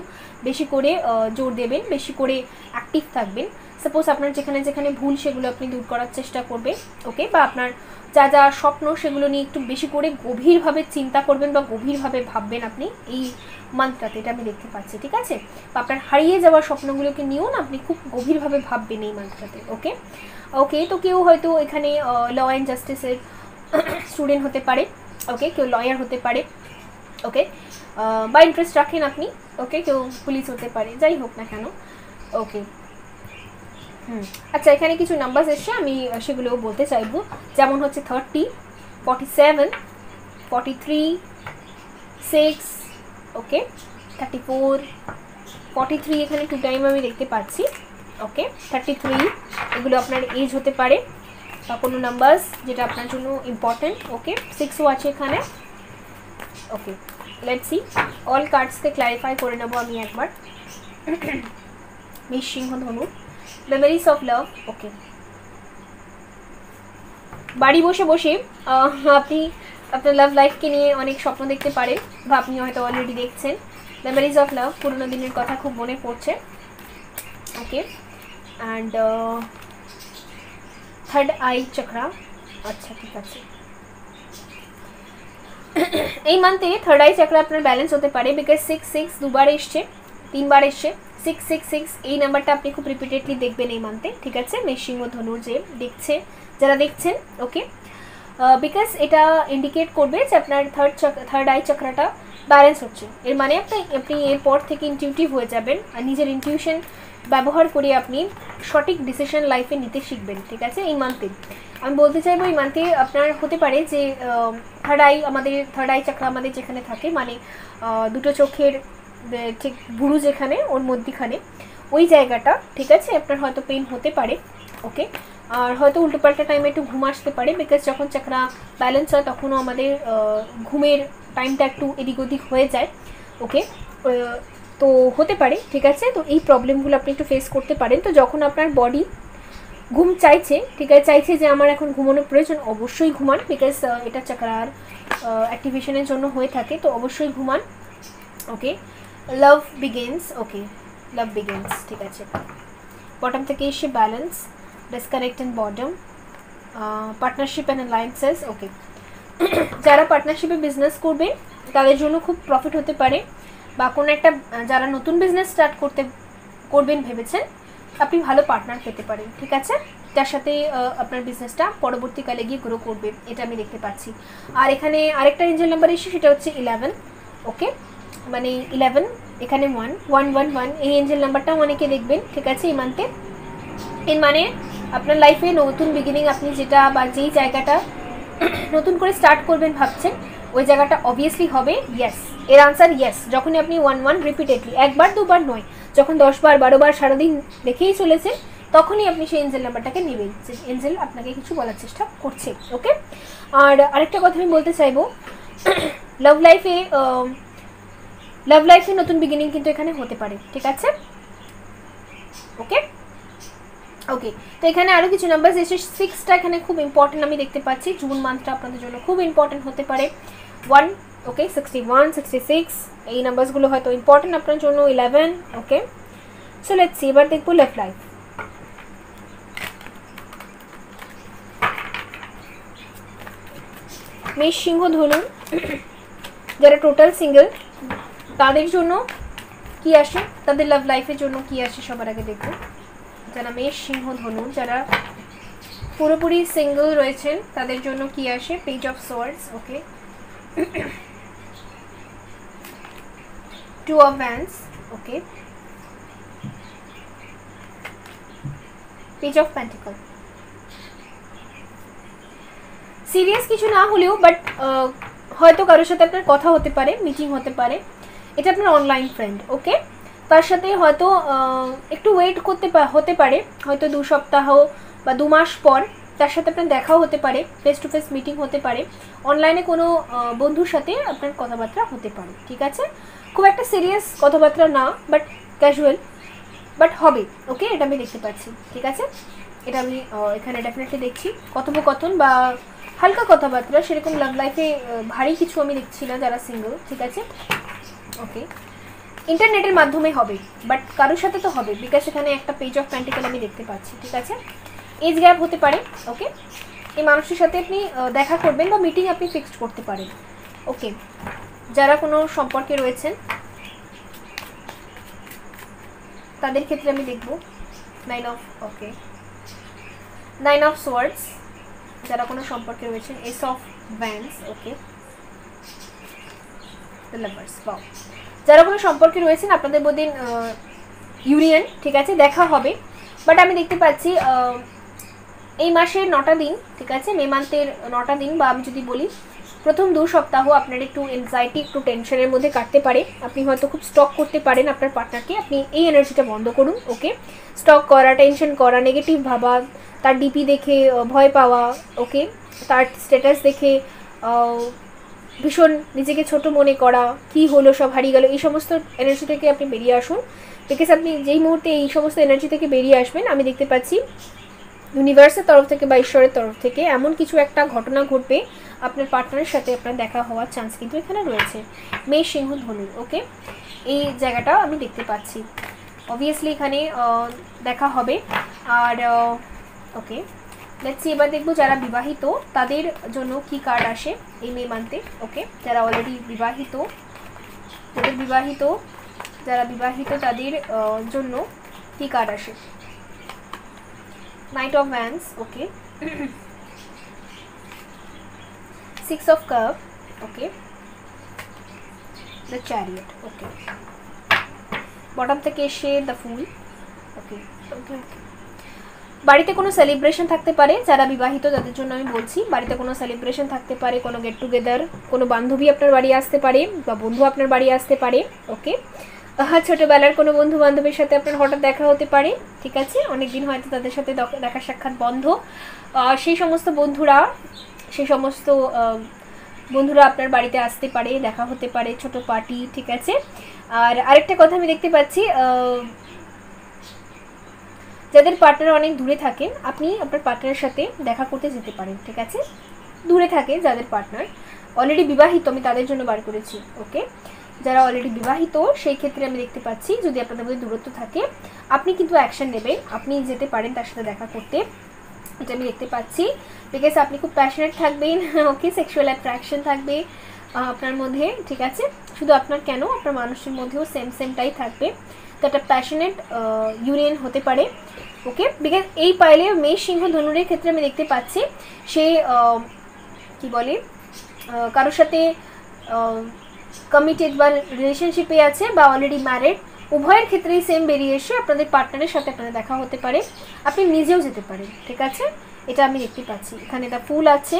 বেশি করে জোর দেবেন, বেশি করে অ্যাক্টিভ থাকবেন। সাপোজ আপনার যেখানে যেখানে ভুল সেগুলো আপনি দূর করার চেষ্টা করবেন, ওকে, বা আপনার যা যা স্বপ্ন সেগুলো নিয়ে একটু বেশি করে গভীরভাবে চিন্তা করবেন বা গভীরভাবে ভাববেন আপনি এই মান্থটাতে, এটা আমি দেখতে পাচ্ছি, ঠিক আছে। বা আপনার হারিয়ে যাওয়া স্বপ্নগুলোকে নিয়েও না আপনি খুব গভীরভাবে ভাববেন এই মান্থটাতে। ওকে, তো কেউ হয়তো এখানে ল অ্যান্ড জাস্টিসের স্টুডেন্ট হতে পারে, ওকে, কেউ লয়ার হতে পারে, ওকে, বা ইন্টারেস্ট রাখেন আপনি, ওকে, কেউ পুলিশ হতে পারে, যাই হোক না কেন। ওকে, আচ্ছা, এখানে কিছু নাম্বারস এসছে, আমি সেগুলোও বলতে চাইবো, যেমন হচ্ছে 30, 47, 43, 6, ওকে, 34, 43, এখানে 2 টাইম আমি দেখতে পাচ্ছি, ওকে, 33, এগুলো আপনার এজ হতে পারে বা কোনো নাম্বারস যেটা আপনার জন্য ইম্পর্টেন্ট, ওকে, 6ও আছে এখানে। ওকে, লেটস সি, অল কার্ডসকে ক্ল্যারিফাই করে নেবো আমি একবার। মেষ, সিংহ, ধনু, মেমোরিজ অফ লাভ। ওকে, বাড়ি বসে বসে আপনি আপনার লাভ লাইফকে নিয়ে অনেক স্বপ্ন দেখতে পারেন, বা আপনি হয়তো অলরেডি দেখছেন। মেমোরিজ অফ লাভ, পুরোনো দিনের কথা খুব মনে পড়ছে, ওকে, অ্যান্ড থার্ড আই চক্রা। আচ্ছা, ঠিক আছে, এই মান্থে থার্ড আই চক্র আপনার ব্যালেন্স হতে পারে, বিকজ 6 দুবার এসছে, 3বার এসছে, 6 এই নাম্বারটা আপনি খুব রিপিটেডলি দেখবেন এই মান্থে, ঠিক আছে। মেষ, সিংহ, ধনুর যারা দেখছেন, ওকে, বিকজ এটা ইন্ডিকেট করবে যে আপনার থার্ড আই চক্রটা ব্যালেন্স হচ্ছে, এর মানে আপনি এরপর থেকে ইনটিউটিভ হয়ে যাবেন, আর নিজের ইনটিউশন ব্যবহার করে আপনি সঠিক ডিসিশন লাইফে নিতে শিখবেন, ঠিক আছে। এই মান্থে আমি বলতে চাইবো, এই মান্থে আপনার হতে পারে যে থার্ড আই চক্র আমাদের যেখানে থাকে, মানে দুটো চোখের ঠিক বুড়ু যেখানে, ওর মধ্যিখানে ওই জায়গাটা, ঠিক আছে, আপনার হয়তো পেন হতে পারে, ওকে, আর হয়তো উল্টোপাল্টা টাইমে একটু ঘুম আসতে পারে, বিকজ যখন চক্রা ব্যালেন্স হয় তখনও আমাদের ঘুমের টাইমটা একটু এদিক ওদিক হয়ে যায়, ওকে, তো হতে পারে, ঠিক আছে। তো এই প্রবলেমগুলো আপনি একটু ফেস করতে পারেন। তো যখন আপনার বডি ঘুম চাইছে, ঠিক আছে, চাইছে যে আমার এখন ঘুমানোর প্রয়োজন, অবশ্যই ঘুমান, বিকজ এটা চক্রার অ্যাক্টিভেশনের জন্য হয়ে থাকে, তো অবশ্যই ঘুমান, ওকে। লাভ বিগিনস, ওকে, লাভ বিগিনস, ঠিক আছে। বটম থেকে এসে balance, disconnect and bottom, partnership and alliances. Okay, যারা পার্টনারশিপে বিজনেস করবে তাদের জন্য খুব প্রফিট হতে পারে, বা কোনো একটা যারা নতুন বিজনেস স্টার্ট করবেন ভেবেছেন, আপনি ভালো পার্টনার পেতে পারেন, ঠিক আছে, যার সাথে আপনার বিজনেসটা পরবর্তীকালে গিয়ে গ্রো করবে, এটা আমি দেখতে পাচ্ছি। আর এখানে আরেকটা এঞ্জেল নাম্বার এসে, সেটা হচ্ছে 11, ওকে, মানে 11, এখানে 1 এই এঞ্জেল নাম্বারটাও অনেকে দেখবেন, ঠিক আছে, এই মান্থে। এর মানে আপনার লাইফে নতুন বিগিনিং, আপনি যেটা বা যেই জায়গাটা নতুন করে স্টার্ট করবেন ভাবছেন, ওই জায়গাটা অবভিয়াসলি হবে ইয়েস, এর আনসার ইয়েস। যখনই আপনি 1 রিপিটেডলি, একবার দুবার নয়, যখন 10 বার 12 বার সারাদিন দেখেই চলেছেন, তখনই আপনি সেই এঞ্জেল নাম্বারটাকে নেবেন, যে এঞ্জেল আপনাকে কিছু বলার চেষ্টা করছে, ওকে। আর আরেকটা কথা আমি বলতে চাইবো, লাভ লাইফে নতুন বিগিনিং কিন্তু এখানে হতে পারে, ঠিক আছে, ওকে। ওকে, তো এখানে আরও কিছু নাম্বার এসে 6টা এখানে খুব ইম্পর্টেন্ট আমি দেখতে পাচ্ছি, জুন মান্থটা আপনাদের জন্য খুব ইম্পর্টেন্ট হতে পারে। 1, ওকে, 61, 66, এই নাম্বারসগুলো হয়তো ইম্পর্টেন্ট আপনার জন্য। 11, ওকে। সো লেটস সি, এবার দেখবো লাভ লাইফ। মেষ সিংহ ধনু যারা টোটাল সিঙ্গেল তাদের জন্য কি আসে, তাদের লাভ লাইফের জন্য কি আসে সবার আগে দেখো। যারা মেষ সিংহ ধনু যারা পুরোপুরি সিঙ্গেল রয়েছেন তাদের জন্য কি আসে, page of swords, okay, two of wands, okay, page of pentacle. Serious কিছু না হলেও বাট হয়তো কারোর সাথে আপনার কথা হতে পারে, মিটিং হতে পারে, এটা আপনার অনলাইন ফ্রেন্ড, ওকে, তার সাথে হয়তো একটু ওয়েট করতে হতে পারে, হয়তো 2 সপ্তাহ বা 2 মাস পর তার সাথে আপনার দেখাও হতে পারে, ফেস টু ফেস মিটিং হতে পারে, অনলাইনে কোনো বন্ধুর সাথে আপনার কথাবার্তা হতে পারে, ঠিক আছে। খুব একটা সিরিয়াস কথাবার্তা না, বাট ক্যাজুয়াল, বাট হবে, ওকে, এটা আমি দেখতে পাচ্ছি, ঠিক আছে। এটা আমি এখানে ডেফিনেটলি দেখছি, কথোপকথন বা হালকা কথাবার্তা, সেরকম লাভ লাইফে ভারী কিছু আমি দেখছি না যারা সিঙ্গেল, ঠিক আছে, ওকে। ইন্টারনেটের মাধ্যমে হবে, বাট কারোর সাথে তো হবে, বিকজ এখানে একটা পেজ অফ পেন্টিকল আমি দেখতে পাচ্ছি, ঠিক আছে। এজ গ্যাপ হতে পারে, ওকে, এই মানুষের সাথে আপনি দেখা করবেন বা মিটিং আপনি ফিক্সড করতে পারেন, ওকে। যারা কোনো সম্পর্কে রয়েছেন তাদের ক্ষেত্রে আমি দেখব 9 অফ, ওকে, 9 অফ সোয়ার্ডস, যারা কোনো সম্পর্কে রয়েছেন, ace of wands, okay, the lovers, wow. যারা কোনো সম্পর্কে রয়েছেন আপনাদের মধ্যে ইউনিয়ন, ঠিক আছে, দেখা হবে, বাট আমি দেখতে পাচ্ছি এই মাসের 9টা দিন, ঠিক আছে, মে মান্থের 9টা দিন, বা আমি যদি বলি প্রথম 2 সপ্তাহ আপনার একটু এনজাইটি, একটু টেনশনের মধ্যে কাটতে পারে, আপনি হয়তো খুব স্টক করতে পারেন আপনার পার্টনারকে, আপনি এই এনার্জিটা বন্ধ করুন, ওকে। স্টক করা, টেনশন করা, নেগেটিভ ভাবা, তার ডিপি দেখে ভয় পাওয়া, ওকে, তার স্ট্যাটাস দেখে ভীষণ নিজেকে ছোট মনে করা, কি হলো, সব হারিয়ে গেল, এই সমস্ত এনার্জি থেকে আপনি বেরিয়ে আসুন, বিকজ আপনি যেই মুহূর্তে এই সমস্ত এনার্জি থেকে বেরিয়ে আসবেন, আমি দেখতে পাচ্ছি ইউনিভার্সের তরফ থেকে বা ঈশ্বরের তরফ থেকে এমন কিছু একটা ঘটনা ঘটবে, আপনার পার্টনারের সাথে আপনার দেখা হওয়ার চান্স কিন্তু এখানে রয়েছে, মেষ সিংহ ধনু, ওকে, এই জায়গাটা আমি দেখতে পাচ্ছি। অবভিয়াসলি এখানে দেখা হবে, আর ওকে, লেটস সি এবার দেখবো যারা বিবাহিত তাদের জন্য কি কার্ড আসে এই মে মান্থে, ওকে। যারা অলরেডি বিবাহিত, যারা বিবাহিত তাদের জন্য কি কার্ড আসে, night of wands, okay, 6 of cup, okay, the chariot, okay, bottom থেকে এসে দ্য ফুল, ওকে, ওকে। বাড়িতে কোনো সেলিব্রেশন থাকতে পারে, যারা বিবাহিত তাদের জন্য আমি বলছি, বাড়িতে কোনো সেলিব্রেশন থাকতে পারে, কোনো গেট টুগেদার, কোনো বান্ধবী আপনার বাড়ি আসতে পারে বা বন্ধু আপনার বাড়ি আসতে পারে, ওকে। ছোটোবেলার কোনো বন্ধু বান্ধবের সাথে আপনার হঠাৎ দেখা হতে পারে, ঠিক আছে, অনেক দিন হয়তো তাদের সাথে দেখা সাক্ষাৎ বন্ধ, সেই সমস্ত বন্ধুরা আপনার বাড়িতে আসতে পারে, দেখা হতে পারে, ছোট পার্টি, ঠিক আছে। আর আরেকটা কথা আমি দেখতে পাচ্ছি, যাদের পার্টনার অনেক দূরে থাকেন আপনি আপনার পার্টনারের সাথে দেখা করতে যেতে পারেন, ঠিক আছে, দূরে থাকে যাদের পার্টনার। অলরেডি বিবাহিত আমি তাদের জন্য বার করেছি, ওকে। যারা অলরেডি বিবাহিত সেই ক্ষেত্রে আমি দেখতে পাচ্ছি যদি আপনাদের মধ্যে দূরত্ব থাকে আপনি কিন্তু অ্যাকশন নেবেন, আপনি যেতে পারেন তার সাথে দেখা করতে, এটা আমি দেখতে পাচ্ছি, বিকজ আপনি খুব প্যাশনেট থাকবেন, ওকে, সেক্সুয়াল অ্যাট্রাকশন থাকবে আপনার মধ্যে, ঠিক আছে, শুধু আপনার কেন আপনার মানুষের মধ্যেও সেমটাই থাকবে, তো একটা প্যাশনেট ইউনিয়ন হতে পারে, ওকে। বিকজ এই পাইলে মেষ সিংহ ধনুরের ক্ষেত্রে আমি দেখতে পাচ্ছি সে কি বলে কারোর সাথে কমিটেড বা রিলেশনশিপে আছে বা অলরেডি ম্যারিড, উভয়ের ক্ষেত্রেই সেম বেরিয়ে এসে আপনাদের পার্টনারের সাথে আপনাদের দেখা হতে পারে, আপনি নিজেও যেতে পারেন, ঠিক আছে, এটা আমি দেখতে পাচ্ছি। এখানে একটা ফুল আছে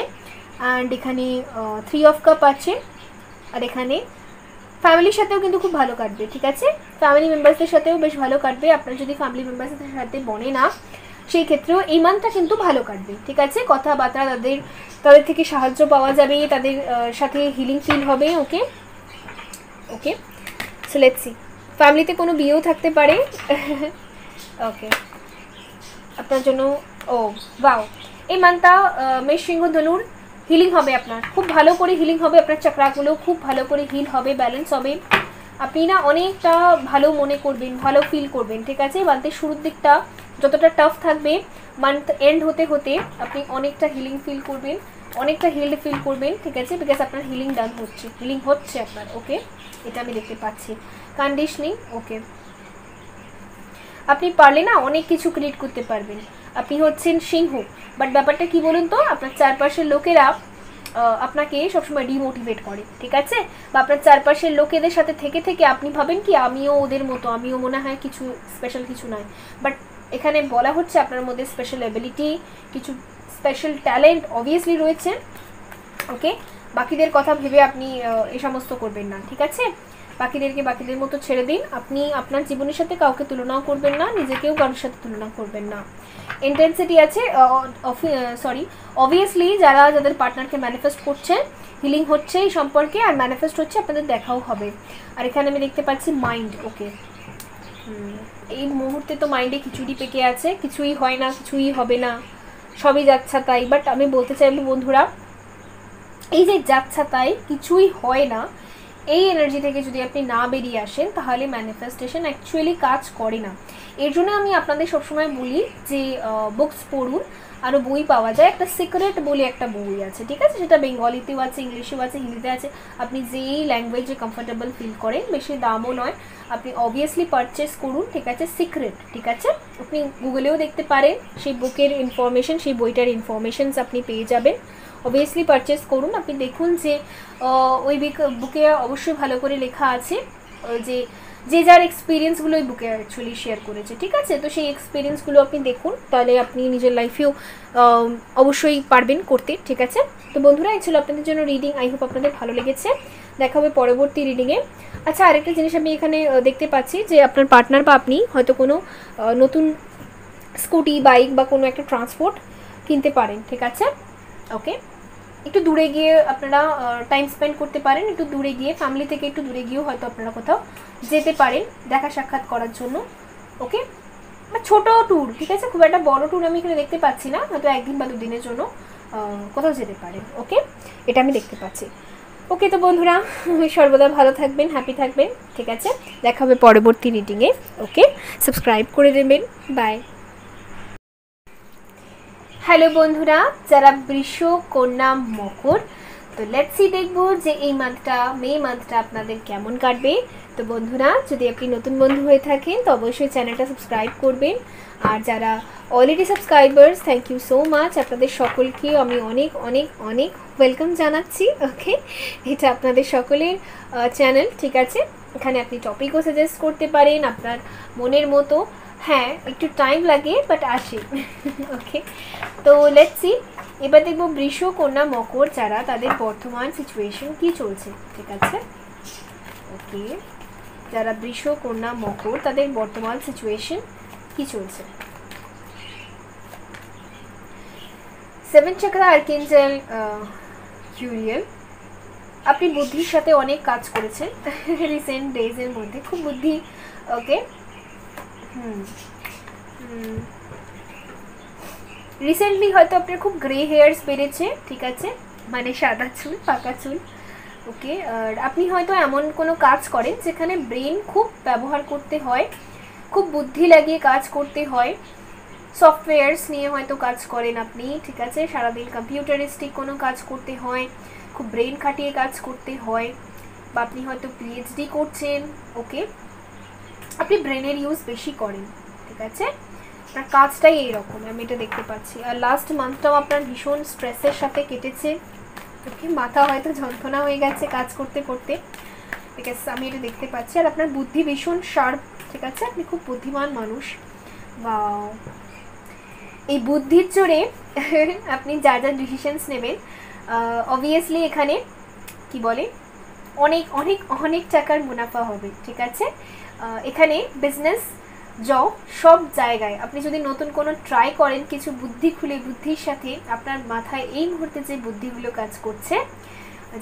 অ্যান্ড এখানে 3 অফ কাপ আছে, আর এখানে ফ্যামিলির সাথেও কিন্তু খুব ভালো কাটবে, ঠিক আছে, ফ্যামিলি মেম্বার্সদের সাথেও বেশ ভালো কাটবে, আপনার যদি ফ্যামিলি মেম্বার্সদের সাথে বনে না সেই ক্ষেত্রেও এই মান্থটা কিন্তু ভালো কাটবে, ঠিক আছে, কথাবার্তা তাদের থেকে সাহায্য পাওয়া যাবে, তাদের সাথে হিলিং ফিল হবে, ওকে, ওকে। সো লেটস সি, ফ্যামিলিতে কোনো বিয়েও থাকতে পারে, ওকে, আপনার জন্য, ও বাও, এই মান্থটা মেষ সিংহ ধনুর হিলিং হবে, আপনার খুব ভালো করে হিলিং হবে, আপনার চক্রাগুলো খুব ভালো করে হিল হবে, ব্যালেন্স হবে, আপনি না অনেকটা ভালো মনে করবেন, ভালো ফিল করবেন, ঠিক আছে। মান্থের শুরুর দিকটা যতটা টাফ থাকবে মান্থ এন্ড হতে হতে আপনি অনেকটা হিলিং ফিল করবেন, অনেকটা হিলড ফিল করবেন, ঠিক আছে, বিকজ আপনার হিলিং ডান হচ্ছে, হিলিং হচ্ছে আপনার। ওকে, এটা আমি দেখতে পাচ্ছি। কন্ডিশনিং, ওকে, আপনি পারলে না অনেক কিছু ক্রিয়েট করতে পারবেন। আপনি হচ্ছেন সিংহ, বাট ব্যাপারটা কি বলুন তো, আপনার চারপাশের লোকেরা আপনাকে সবসময় ডিমোটিভেট করে, ঠিক আছে, বা আপনার চারপাশের লোকেদের সাথে থেকে থেকে আপনি ভাবেন কি আমিও ওদের মতো, আমিও মনে হয় কিছু স্পেশাল কিছু নয়। বাট এখানে বলা হচ্ছে আপনার মধ্যে স্পেশাল এবিলিটি, কিছু স্পেশাল ট্যালেন্ট অবভিয়াসলি রয়েছে। ওকে, বাকিদের কথা ভেবে আপনি এই সমস্ত করবেন না, ঠিক আছে, বাকিদেরকে বাকিদের মতো ছেড়ে দিন। আপনি আপনার জীবনের সাথে কাউকে তুলনাও করবেন না, নিজেকেও কারোর সাথে তুলনা করবেন না। ইন্টেন্সিটি আছে, অবভিয়াসলি যাদের পার্টনারকে ম্যানিফেস্ট করছে, হিলিং হচ্ছে এই সম্পর্কে, আর ম্যানিফেস্ট হচ্ছে আপনাদের দেখাও হবে। আর এখানে আমি দেখতে পাচ্ছি মাইন্ড। ওকে, এই মুহূর্তে তো মাইন্ডে খিচুড়ি পেকে আছে, কিছুই হয় না, কিছুই হবে না, সবই যাচ্ছা তাই। বাট আমি বলতে চাইবো বন্ধুরা, এই যে যাচ্ছা তাই কিছুই হয় না, এই এনার্জি থেকে যদি আপনি না বেরিয়ে আসেন তাহলে ম্যানিফেস্টেশন অ্যাকচুয়ালি কাজ করে না। এর জন্য আমি আপনাদের সবসময় বলি যে বুকস পড়ুন, আরও বই পাওয়া যায়। একটা সিক্রেট বলে একটা বই আছে, ঠিক আছে, সেটা বেঙ্গলিতেও আছে, ইংলিশেও আছে, হিন্দিতে আছে। আপনি যেই ল্যাঙ্গুয়েজে কমফোর্টেবল ফিল করেন, বেশি দামও নয়, আপনি অবভিয়াসলি পারচেস করুন, ঠিক আছে, সিক্রেট, ঠিক আছে। আপনি গুগলেও দেখতে পারেন, সেই বুকের ইনফরমেশন, সেই বইটার ইনফরমেশনস আপনি পেয়ে যাবেন। অবভিয়াসলি পারচেস করুন। আপনি দেখুন যে ওই বুকে অবশ্যই ভালো করে লেখা আছে যে যার এক্সপিরিয়েন্সগুলো ওই বুকে অ্যাকচুয়ালি শেয়ার করেছে, ঠিক আছে। তো সেই এক্সপিরিয়েন্সগুলো আপনি দেখুন, তাহলে আপনি নিজের লাইফেও অবশ্যই পারবেন করতে, ঠিক আছে। তো বন্ধুরা, এই ছিল আপনাদের জন্য রিডিং। আই হোপ আপনাদের ভালো লেগেছে। দেখা হবে পরবর্তী রিডিংয়ে। আচ্ছা, আরেকটা জিনিস আমি এখানে দেখতে পাচ্ছি যে আপনার পার্টনার বা আপনি হয়তো কোনো নতুন স্কুটি, বাইক বা কোনো একটা ট্রান্সপোর্ট কিনতে পারেন, ঠিক আছে। ওকে, একটু দূরে গিয়ে আপনারা টাইম স্পেন্ড করতে পারেন, একটু দূরে গিয়ে, ফ্যামিলি থেকে একটু দূরে গিয়েও হয়তো আপনারা কোথাও যেতে পারেন দেখা সাক্ষাৎ করার জন্য। ওকে, বা ছোটো ট্যুর, ঠিক আছে, খুব একটা বড় ট্যুর আমি এখানে দেখতে পাচ্ছি না, হয়তো একদিন বা দুদিনের জন্য কোথাও যেতে পারেন। ওকে, এটা আমি দেখতে পাচ্ছি। ওকে, তো বন্ধুরা, সর্বদা ভালো থাকবেন, হ্যাপি থাকবেন, ঠিক আছে। দেখা হবে পরবর্তী রিডিংয়ে। ওকে, সাবস্ক্রাইব করে দেবেন। বাই। হ্যালো বন্ধুরা, যারা বৃষ, কন্যা, মকর, তো লেটসই দেখবো যে এই মান্থটা, মে মান্থটা আপনাদের কেমন কাটবে। তো বন্ধুরা, যদি আপনি নতুন বন্ধু হয়ে থাকেন তো অবশ্যই চ্যানেলটা সাবস্ক্রাইব করবেন। আর যারা already subscribers, thank you so much, আপনাদের সকলকে আমি অনেক অনেক অনেক ওয়েলকাম জানাচ্ছি। ওকে, এটা আপনাদের সকলের চ্যানেল, ঠিক আছে। এখানে আপনি টপিকও সাজেস্ট করতে পারেন আপনার মনের মতো। হ্যাঁ, একটু টাইম লাগে, বাট আসে। ওকে, তো লেটস সি, এবার দেখবো বৃষ, কন্যা, মকর যারা, তাদের বর্তমান সিচুয়েশন কি চলছে, ঠিক আছে। ওকে, যারা বৃষ, কন্যা, মকর, তাদের বর্তমান সিচুয়েশন কি চলছে। 7 চাকরা আর্কেঞ্জেল কিউরিয়াল, আপনি বুদ্ধির সাথে অনেক কাজ করেছেন রিসেন্ট ডেজের মধ্যে, খুব বুদ্ধি। ওকে, রিসেন্টলি হয়তো আপনার খুব গ্রে হেয়ার্স বেড়েছে, ঠিক আছে, মানে সাদা চুল, পাকা চুল। ওকে, আর আপনি হয়তো এমন কোনো কাজ করেন যেখানে ব্রেন খুব ব্যবহার করতে হয়, খুব বুদ্ধি লাগিয়ে কাজ করতে হয়। সফটওয়্যারস নিয়ে হয়তো কাজ করেন আপনি, ঠিক আছে, সারাদিন কম্পিউটারিস্টিক কোনো কাজ করতে হয়, খুব ব্রেন খাটিয়ে কাজ করতে হয়, বা আপনি হয়তো পিএইচডি করছেন। ওকে, আপনি ব্রেনের ইউজ বেশি করেন, ঠিক আছে, আপনার কাজটাই এইরকম, আমি এটা দেখতে পাচ্ছি। আর লাস্ট মান্থটাও আপনার ভীষণ স্ট্রেসের সাথে কেটেছে। ওকে, মাথা হয়তো যন্ত্রণা হয়ে গেছে কাজ করতে করতে, ঠিক আছে, আমি এটা দেখতে পাচ্ছি। আর আপনার বুদ্ধি ভীষণ শার্প, ঠিক আছে, আপনি খুব বুদ্ধিমান মানুষ। বা এই বুদ্ধির জোরে আপনি যা যা ডিসিশনস নেবেন, অবভিয়াসলি এখানে কি বলে অনেক অনেক অনেক টাকার মুনাফা হবে, ঠিক আছে। এখানে বিজনেস, জব, সব জায়গায় আপনি যদি নতুন কোনো ট্রাই করেন, কিছু বুদ্ধি খুলে, বুদ্ধির সাথে আপনার মাথায় এই মুহূর্তে যে বুদ্ধিগুলো কাজ করছে,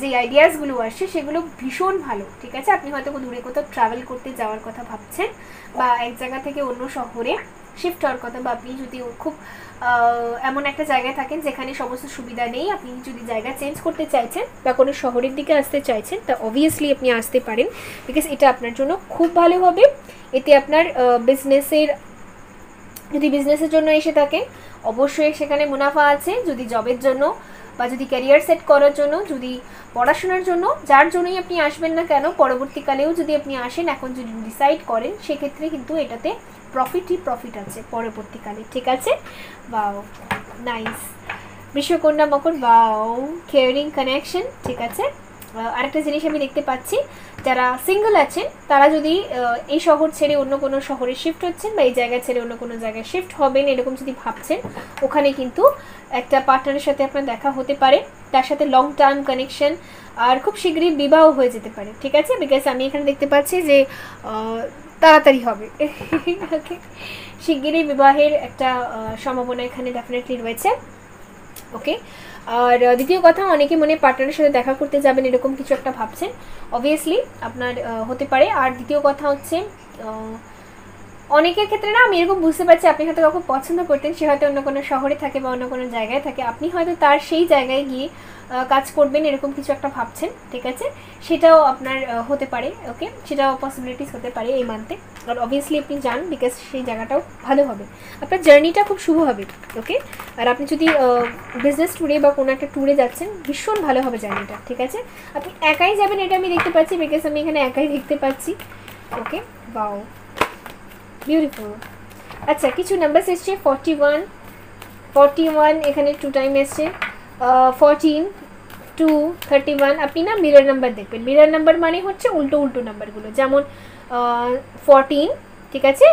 যে আইডিয়াসগুলো আসছে, সেগুলো ভীষণ ভালো, ঠিক আছে। আপনি হয়তো দূরে কোথাও ট্রাভেল করতে যাওয়ার কথা ভাবছেন, বা এক জায়গা থেকে অন্য শহরে শিফট হওয়ার কথা, বা আপনি যদি খুব এমন একটা জায়গায় থাকেন যেখানে সমস্ত সুবিধা নেই, আপনি যদি জায়গা চেঞ্জ করতে চাইছেন বা কোনো শহরের দিকে আসতে চাইছেন, তা অবভিয়াসলি আপনি আসতে পারেন, বিকজ এটা আপনার জন্য খুব ভালো হবে। এতে আপনার বিজনেসের, যদি বিজনেসের জন্য এসে থাকেন অবশ্যই সেখানে মুনাফা আছে, যদি জবের জন্য বা যদি ক্যারিয়ার সেট করার জন্য, যদি পড়াশোনার জন্য, যার জন্যই আপনি আসবেন না কেন, পরবর্তীকালেও যদি আপনি আসেন, এখন যদি ডিসাইড করেন, সেক্ষেত্রে কিন্তু এটাতে প্রফিট আছে পরবর্তীকালে, ঠিক আছে। বাও, নাইস। বৃষকন্যা মকর, বাও, কেয়ারিং কানেকশন, ঠিক আছে। আরেকটা জিনিস আমি দেখতে পাচ্ছি, যারা সিঙ্গেল আছেন তারা যদি এই শহর ছেড়ে অন্য কোনো শহরে শিফট হচ্ছেন বা এই জায়গা ছেড়ে অন্য কোনো জায়গায় শিফট হবেন এরকম যদি ভাবছেন, ওখানে কিন্তু একটা পার্টনারের সাথে আপনার দেখা হতে পারে, তার সাথে লং টার্ম কানেকশন, আর খুব শীঘ্রই বিবাহ হয়ে যেতে পারে, ঠিক আছে। বিকজ আমি এখানে দেখতে পাচ্ছি যে তাড়াতাড়ি হবে, ওকে, শিগগিরই বিবাহের একটা সম্ভাবনা এখানে ডেফিনেটলি রয়েছে, ওকে। আর দ্বিতীয় কথা, অনেকে মনে পার্টনারের সাথে দেখা করতে যাবেন এরকম কিছু একটা ভাবছেন, অবভিয়াসলি আপনার হতে পারে। আর দ্বিতীয় কথা হচ্ছে, অনেকের ক্ষেত্রে না আমি এরকম বুঝতে পারছি, আপনি হয়তো কাউকে পছন্দ করতেন, সে হয়তো অন্য কোনো শহরে থাকে বা অন্য কোনো জায়গায় থাকে, আপনি হয়তো তার সেই জায়গায় গিয়ে কাজ করবেন এরকম কিছু একটা ভাবছেন, ঠিক আছে। সেটাও আপনার হতে পারে, ওকে, সেটাও পসিবিলিটিস হতে পারে এই মান্থে। আর অবভিয়াসলি আপনি যান, বিকজ সেই জায়গাটাও ভালো হবে, আপনার জার্নিটা খুব শুভ হবে, ওকে। আর আপনি যদি বিজনেস ট্যুরে বা কোনো একটা ট্যুরে যাচ্ছেন, ভীষণ ভালো হবে জার্নিটা, ঠিক আছে। আপনি একাই যাবেন এটা আমি দেখতে পাচ্ছি, বিকজ আমি এখানে একাই দেখতে পাচ্ছি, ওকে। বাও, বিউটিফুল। আচ্ছা, কিছু নাম্বারস এসছে, 41 এখানে 2 টাইম এসছে, 14, 2, 31। আপনি না মিরর নাম্বার দেখবেন, মিরর নাম্বার মানে হচ্ছে উল্টো নাম্বারগুলো, যেমন 14, ঠিক আছে,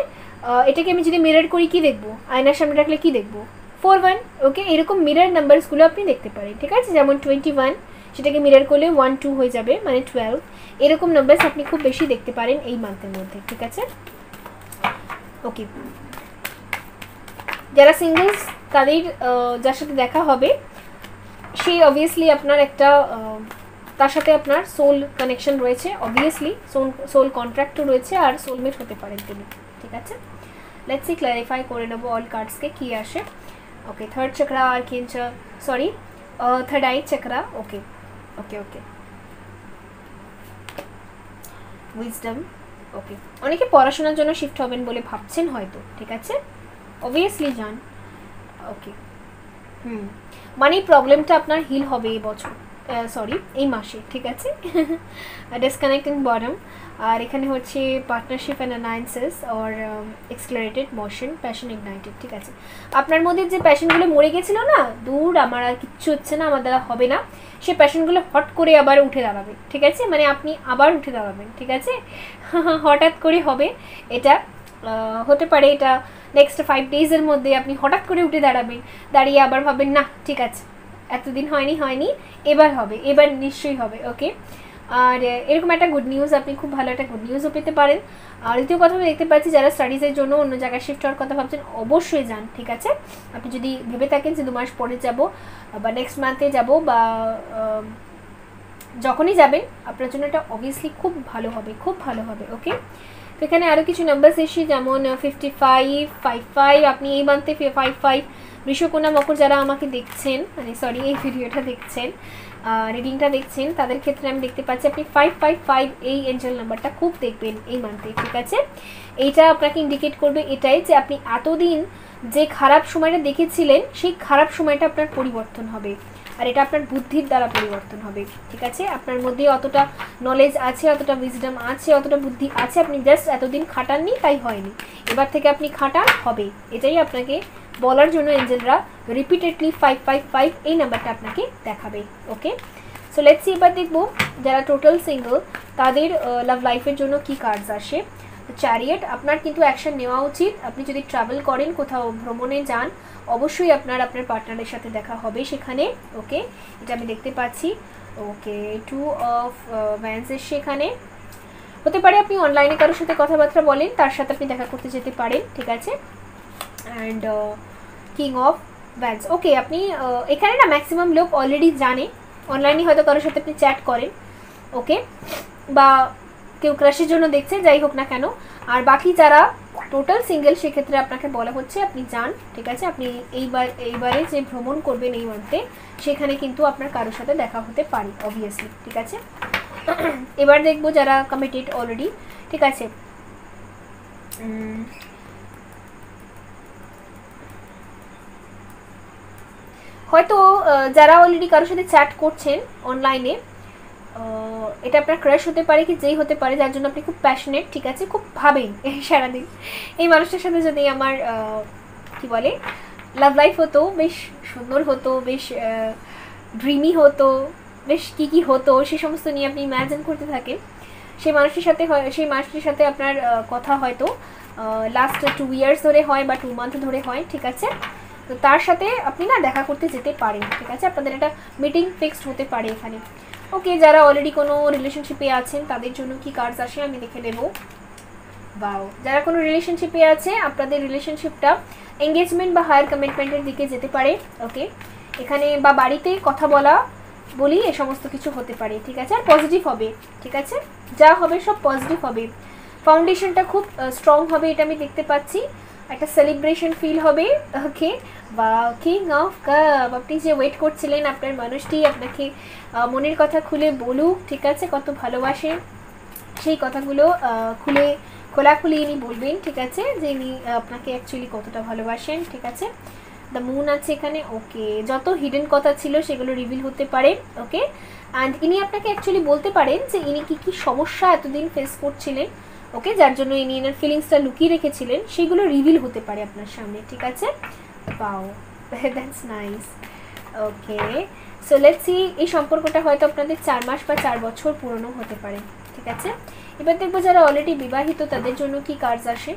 এটাকে আমি যদি মিরর করি কি দেখবো, আয়নার সামনে রাখলে কি দেখবো, 41, ওকে। এরকম মিরর নাম্বারসগুলো আপনি দেখতে পারেন, ঠিক আছে। যেমন 21, সেটাকে মিরর করলে 1, 2 হয়ে যাবে, মানে 12। এরকম নাম্বারস আপনি খুব বেশি দেখতে পারেন এই মান্থের মধ্যে, ঠিক আছে, ওকে। যারা সিঙ্গলস, তাদের যার সাথে দেখা হবে সে অবভিয়াসলি আপনার একটা তার সাথে আপনার সোল কানেকশন রয়েছে, অবভিয়াসলি সোল কন্ট্রাক্টও রয়েছে, আর সোলমেট হতে পারেন তিনি, ঠিক আছে। লেটস সি, ক্ল্যারিফাই করে নেবো অল কার্ডসকে কি আসে, okay. Third chakra, archangel, sorry, third eye chakra, okay okay okay, wisdom, okay. অনেকে পড়াশোনার জন্য শিফট হবেন বলে ভাবছেন হয়তো, ঠিক আছে, অবভিয়াসলি যান, ওকে। মানি প্রবলেমটা আপনার হিল হবে এই বছর, সরি এই মাসে, ঠিক আছে। ডিসকানেক্টিং বটম, আর এখানে হচ্ছে partnership and alliances or accelerated motion, passion ignited, ঠিক আছে। আপনার মধ্যে যে প্যাশনগুলো মরে গেছিলো না, দূর আমার আর কিচ্ছু হচ্ছে না, আমার দ্বারা হবে না, সে প্যাশনগুলো হট করে আবার উঠে দাঁড়াবে, ঠিক আছে, মানে আপনি আবার উঠে দাঁড়াবেন, ঠিক আছে। হঠাৎ করে হবে এটা, হতে পারে এটা নেক্সট 5 ডেজের মধ্যে আপনি হঠাৎ করে উঠে দাঁড়াবেন, দাঁড়িয়ে আবার ভাবেন না ঠিক আছে এতদিন হয়নি, এবার হবে, এবার নিশ্চয়ই হবে, ওকে। আর এরকম একটা গুড নিউজ, আপনি খুব ভালো একটা গুড নিউজও পেতে পারেন। আর দ্বিতীয় কথা আমি দেখতে পাচ্ছি, যারা স্টাডিজের জন্য অন্য জায়গায় শিফট হওয়ার কথা ভাবছেন, অবশ্যই যান, ঠিক আছে। আপনি যদি ভেবে থাকেন যে 2 মাস পরে যাব বা নেক্সট মান্থে যাব বা যখনই যাবেন, আপনার জন্য এটা অবভিয়াসলি খুব ভালো হবে, ওকে। তো এখানে আরও কিছু নাম্বারস এসে, যেমন 55, 55, আপনি এই মান্থে 55, বৃষকন্যা মকর যারা আমাকে দেখছেন, মানে সরি এই ভিডিওটা দেখছেন, রিডিংটা দেখছেন, তাদের ক্ষেত্রে আমি দেখতে পাচ্ছি আপনি 555 এই এঞ্জেল নাম্বারটা খুব দেখবেন এই মান্থে, ঠিক আছে। এইটা আপনাকে ইন্ডিকেট করবে এটাই যে আপনি এতদিন যে খারাপ সময়টা দেখেছিলেন, সেই খারাপ সময়টা আপনার পরিবর্তন হবে, আর এটা আপনার বুদ্ধির দ্বারা পরিবর্তন হবে, ঠিক আছে। আপনার মধ্যে অতটা নলেজ আছে, অতটা উইজডম আছে, অতটা বুদ্ধি আছে, আপনি জাস্ট এতদিন খাটাননি, তাই হয়নি, এবার থেকে আপনি খাটান, হবে, এটাই আপনাকে বলার জন্য এঞ্জেলরা রিপিটেডলি 555 এই নাম্বারটা আপনাকে দেখাবে, ওকে। সো লেটস সি, এবার দেখবো যারা টোটাল সিঙ্গল তাদের লাভ লাইফের জন্য কি কার্ডস আসে। চ্যারিয়েট, আপনার কিন্তু অ্যাকশন নেওয়া উচিত, আপনি যদি ট্রাভেল করেন, কোথাও ভ্রমণে যান, অবশ্যই আপনার পার্টনারের সাথে দেখা হবে সেখানে, ওকে, এটা আমি দেখতে পাচ্ছি, ওকে। 2 অফ ওয়ান্ডস সেখানে হতে পারে আপনি অনলাইনে কারোর সাথে কথাবার্তা বলেন, তার সাথে আপনি দেখা করতে যেতে পারেন, ঠিক আছে। অ্যান্ড কিং অফ ওয়ান্ডস, ওকে। আপনি এখানে না ম্যাক্সিমাম লোক অলরেডি জানে, অনলাইনে হয়তো কারোর সাথে আপনি চ্যাট করেন, ওকে, বা কেউ ক্রাশের জন্য দেখছে, যাই হোক না কেন। আর বাকি যারা টোটাল সিঙ্গেল, সেক্ষেত্রে আপনাকে বলা হচ্ছে আপনি যান, ঠিক আছে। আপনি এইবারে যে ভ্রমণ করবেন এই মান্থে, সেখানে কিন্তু আপনার কারোর সাথে দেখা হতে পারে অবভিয়াসলি, ঠিক আছে। এবার দেখবো যারা কমিটেড অলরেডি, ঠিক আছে। হয়তো যারা অলরেডি কারোর সাথে চ্যাট করছেন অনলাইনে, এটা আপনার ক্রাশ হতে পারে কি যেই হতে পারে, যার জন্য আপনি খুব প্যাশনেট, ঠিক আছে, খুব ভাবেন সারাদিন এই মানুষটার সাথে যদি আমার কি বলে লাভ লাইফ হতো, বেশ সুন্দর হতো, বেশ ড্রিমি হতো, বেশ কী কী হতো সে সমস্ত নিয়ে আপনি ইম্যাজিন করতে থাকেন। সেই মানুষটির সাথে আপনার কথা হয়তো লাস্ট 2 ইয়ার্স ধরে হয় বা 2 মান্থ ধরে হয়, ঠিক আছে। তো তার সাথে আপনি না দেখা করতে যেতে পারেন, ঠিক আছে, আপনাদের একটা মিটিং ফিক্সড হতে পারে এখানে। ওকে, যারা অলরেডি কোনো রিলেশনশিপে আছেন তাদের জন্য কি কার্ডস আসে আমি দেখে নেব। বাও, যারা কোনো রিলেশনশিপে আছে আপনাদের রিলেশনশিপটা এঙ্গেজমেন্ট বা হায়ার কমিটমেন্টের দিকে যেতে পারে। ওকে, এখানে বা বাড়িতে কথা বলি এ সমস্ত কিছু হতে পারে, ঠিক আছে, আর পজিটিভ হবে, ঠিক আছে, যা হবে সব পজিটিভ হবে। ফাউন্ডেশনটা খুব স্ট্রং হবে, এটা আমি দেখতে পাচ্ছি, একটা সেলিব্রেশন ফিল হবে। ওকে, বা কিং অফ কাপ, আপনি যে ওয়েট করছিলেন আপনার মানুষটি আপনাকে মনের কথা খুলে বলুক, ঠিক আছে, কত ভালোবাসেন সেই কথাগুলো খোলাখুলি ইনি বলবেন, ঠিক আছে, যে ইনি আপনাকে অ্যাকচুয়ালি কতটা ভালোবাসেন, ঠিক আছে। দ্য মুন আছে এখানে। ওকে, যত হিডেন কথা ছিল সেগুলো রিভিল হতে পারে। ওকে, অ্যান্ড ইনি আপনাকে অ্যাকচুয়ালি বলতে পারেন যে ইনি কী সমস্যা এতদিন ফেস করছিলেন, ওকে, যার জন্য ইনি এনার ফিলিংসটা লুকিয়ে রেখেছিলেন, সেগুলো রিভিল হতে পারে আপনার সামনে, ঠিক আছে। Wow, that's nice. Okay, so let's see, এই সম্পর্কটা হয়তো আপনাদের 4 মাস বা 4 বছর পুরনো হতে পারে, ঠিক আছে। এবার দেখবো যারা অলরেডি বিবাহিত তাদের জন্য কি কার্ডস আসে,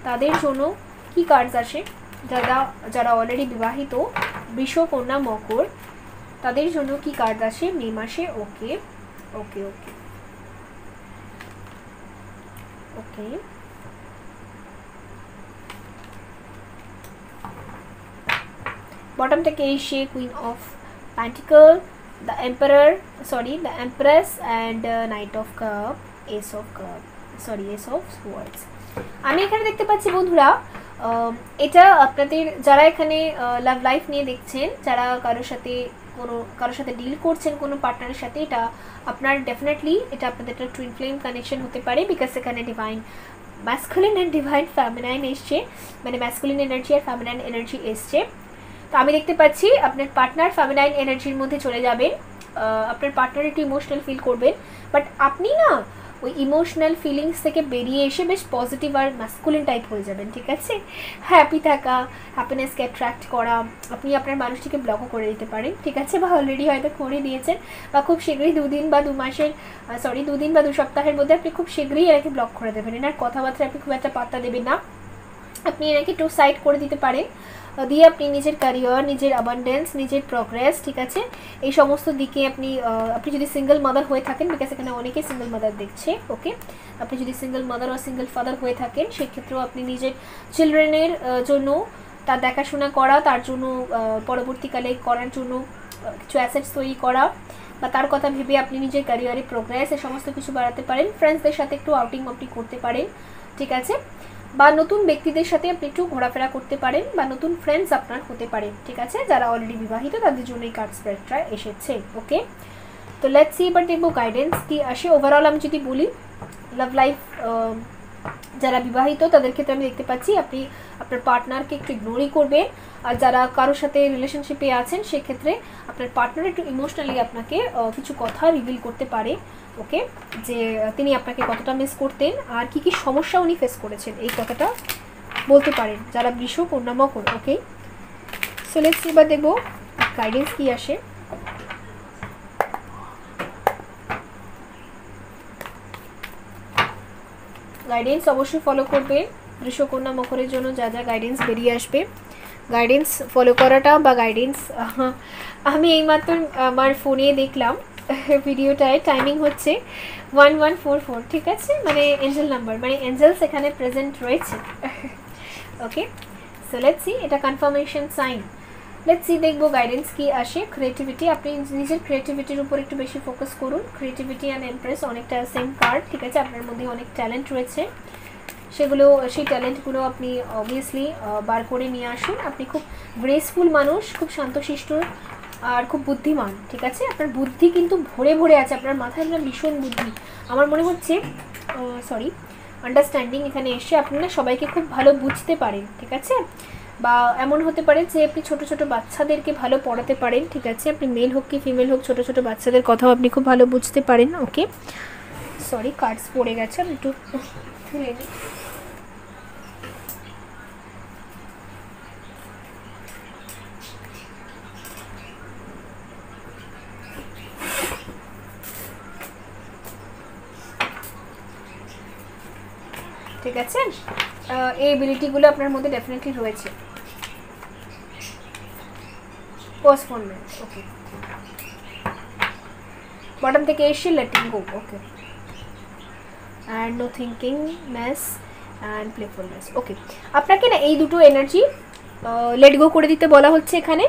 তাদের জন্য কি কার্ডস আসে, যারা অলরেডি বিবাহিত, বৃষ, কন্যা, মকর, তাদের জন্য কি কার্ড আসে মে মাসে। ওকে ওকে ওকে ওকে, বটম থেকে এসে queen of pentacle, the empress and knight of cup, ace of swords. আমি এখানে দেখতে পাচ্ছি বন্ধুরা, এটা আপনাদের যারা এখানে লাভ লাইফ নিয়ে দেখছেন, যারা কারোর সাথে ডিল করছেন কোনো পার্টনারের সাথে, এটা আপনার ডেফিনেটলি এটা আপনাদের একটা টুইন ফ্লেম কানেকশন হতে পারে, বিকজ এখানে divine masculine and divine feminine এসছে, মানে ম্যাসকুলিন এনার্জি আর ফেমিনাইন এনার্জি এসছে। তো আমি দেখতে পাচ্ছি আপনার পার্টনার ফেমিনাইন এনার্জির মধ্যে চলে যাবেন, আপনার পার্টনার একটু ইমোশনাল ফিল করবেন, বাট আপনি না ওই ইমোশনাল ফিলিংস থেকে বেরিয়ে এসে বেশ পজিটিভ আর ম্যাসকুলিন টাইপ হয়ে যাবেন, ঠিক আছে। হ্যাপি থাকা, হ্যাপিনেসকে অ্যাট্রাক্ট করা, আপনি আপনার মানুষটিকে ব্লকও করে দিতে পারেন, ঠিক আছে, বা অলরেডি হয়তো করে দিয়েছেন, বা খুব শীঘ্রই 2 দিন বা 2 সপ্তাহের মধ্যে আপনি খুব শীঘ্রই এনাকে ব্লক করে দেবেন। এনার কথাবার্তা আপনি খুব একটা পাত্তা দেবেন না, আপনি এনাকে 2 সাইড করে দিতে পারেন, দিয়ে আপনি নিজের ক্যারিয়ার, নিজের অ্যাবান্ডেন্স, নিজের প্রোগ্রেস, ঠিক আছে, এই সমস্ত দিকে আপনি যদি সিঙ্গেল মাদার হয়ে থাকেন, বিকজ এখানে অনেকেই সিঙ্গেল মাদার দেখছে, ওকে, আপনি যদি সিঙ্গেল মাদার বা সিঙ্গেল ফাদার হয়ে থাকেন সেক্ষেত্রেও আপনি নিজের চিলড্রেনের জন্য তার দেখাশোনা করা, তার জন্য পরবর্তীকালে করার জন্য কিছু অ্যাসেটস তৈরি করা, বা তার কথা ভেবে আপনি নিজের ক্যারিয়ারে প্রোগ্রেস এ সমস্ত কিছু বাড়াতে পারেন। ফ্রেন্ডসদের সাথে একটু আউটিং করতে পারেন, ঠিক আছে, বা নতুন ব্যক্তিদের সাথে আপনি একটু ঘোরাফেরা করতে পারেন, বা নতুন ফ্রেন্ডস আপনার হতে পারে, ঠিক আছে। যারা অলরেডি বিবাহিত তাদের জন্য এই কার্ড স্প্রেডটা এসেছে। ওকে, তো লেটস সি এবার দেখবো গাইডেন্স কি আসে। ওভারঅল আমি যদি বলি লাভ লাইফ যারা বিবাহিত তাদের ক্ষেত্রে আমি দেখতে পাচ্ছি আপনি আপনার পার্টনারকে একটু ইগনোরই করবেন, আর যারা কারোর সাথে রিলেশনশিপে আছেন সেক্ষেত্রে আপনার পার্টনার একটু ইমোশনালি আপনাকে কিছু কথা রিভিল করতে পারে, ওকে, যে তিনি আপনাকে কতটা মিস করতেন আর কি কি সমস্যা উনি ফেস করেছেন, এই কথাটা বলতে পারেন যারা বৃষ, কন্যা, মকর। ওকে, সো লেটস এবার দেখবো গাইডেন্স কি আসে। গাইডেন্স অবশ্যই ফলো করবে বৃষ, কন্যা, মকরের জন্য যা যা গাইডেন্স বেরিয়ে আসবে, গাইডেন্স ফলো করাটা বা গাইডেন্স, আমি এইমাত্র আমার ফোনে দেখলাম ভিডিওটায় টাইমিং হচ্ছে 1144, ঠিক আছে, মানে এঞ্জেল নাম্বার, মানে এঞ্জেলস এখানে প্রেজেন্ট রয়েছে। ওকে, সো লেটস সি, এটা কনফার্মেশন সাইন। লেটস সি দেখবো গাইডেন্স কি আসে। ক্রিয়েটিভিটি, আপনি নিজের ক্রিয়েটিভিটির উপর একটু বেশি ফোকাস করুন। ক্রিয়েটিভিটি অ্যান্ড এমপ্রেস অনেকটা সেম কার্ড, ঠিক আছে, আপনার মধ্যে অনেক ট্যালেন্ট রয়েছে, সেই ট্যালেন্টগুলো আপনি অবভিয়াসলি বার করে নিয়ে আসুন। আপনি খুব গ্রেসফুল মানুষ, খুব শান্তশিষ্ট আর খুব বুদ্ধিমান, ঠিক আছে, আপনার বুদ্ধি কিন্তু ভরে ভরে আছে, আপনার মাথায় আপনার ভীষণ বুদ্ধি, আমার মনে হচ্ছে আন্ডারস্ট্যান্ডিং এখানে এসে আপনি না সবাইকে খুব ভালো বুঝতে পারেন, ঠিক আছে, বা এমন হতে পারে যে আপনি ছোটো ছোটো বাচ্চাদেরকে ভালো পড়াতে পারেন, ঠিক আছে, আপনি মেল হোক কি ফিমেল হোক, ছোটো ছোটো বাচ্চাদের কথাও আপনি খুব ভালো বুঝতে পারেন। ওকে, সরি কার্ডস পড়ে গেছে, আমি একটু তুলে নিই। ঠিক আছে, এই এবিলিটিগুলো আপনার মধ্যে ডেফিনেটলি রয়েছে। পোস্টপোনমেন্ট, ওকে, বটম থেকে এসে letting go, okay, and no thinkingness and playfulness. Okay, আপনাকে না এই দুটো এনার্জি লেট গো করে দিতে বলা হচ্ছে এখানে।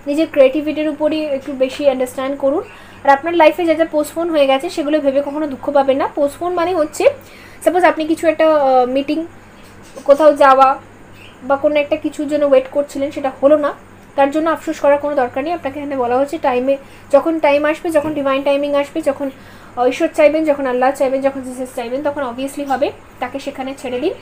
নিজের ক্রিয়েটিভিটির উপরই একটু বেশি আন্ডারস্ট্যান্ড করুন। আর আপনার লাইফে যা যা পোস্টপোন হয়ে গেছে সেগুলো ভেবে কখনো দুঃখ পাবেন না। পোস্টপোন মানে হচ্ছে সাপোজ আপনি কিছু একটা মিটিং, কোথাও যাওয়া বা কোনো একটা কিছুর জন্য ওয়েট করছিলেন, সেটা হলো না, তার জন্য আফসোস করার কোনো দরকার নেই। আপনাকে এখানে বলা হচ্ছে টাইমে, যখন টাইম আসবে, যখন ডিভাইন টাইমিং আসবে, যখন ঈশ্বর চাইবেন, যখন আল্লাহ চাইবেন, যখন জিসাস চাইবেন, তখন অবভিয়াসলি হবে। তাকে সেখানে ছেড়ে দিন,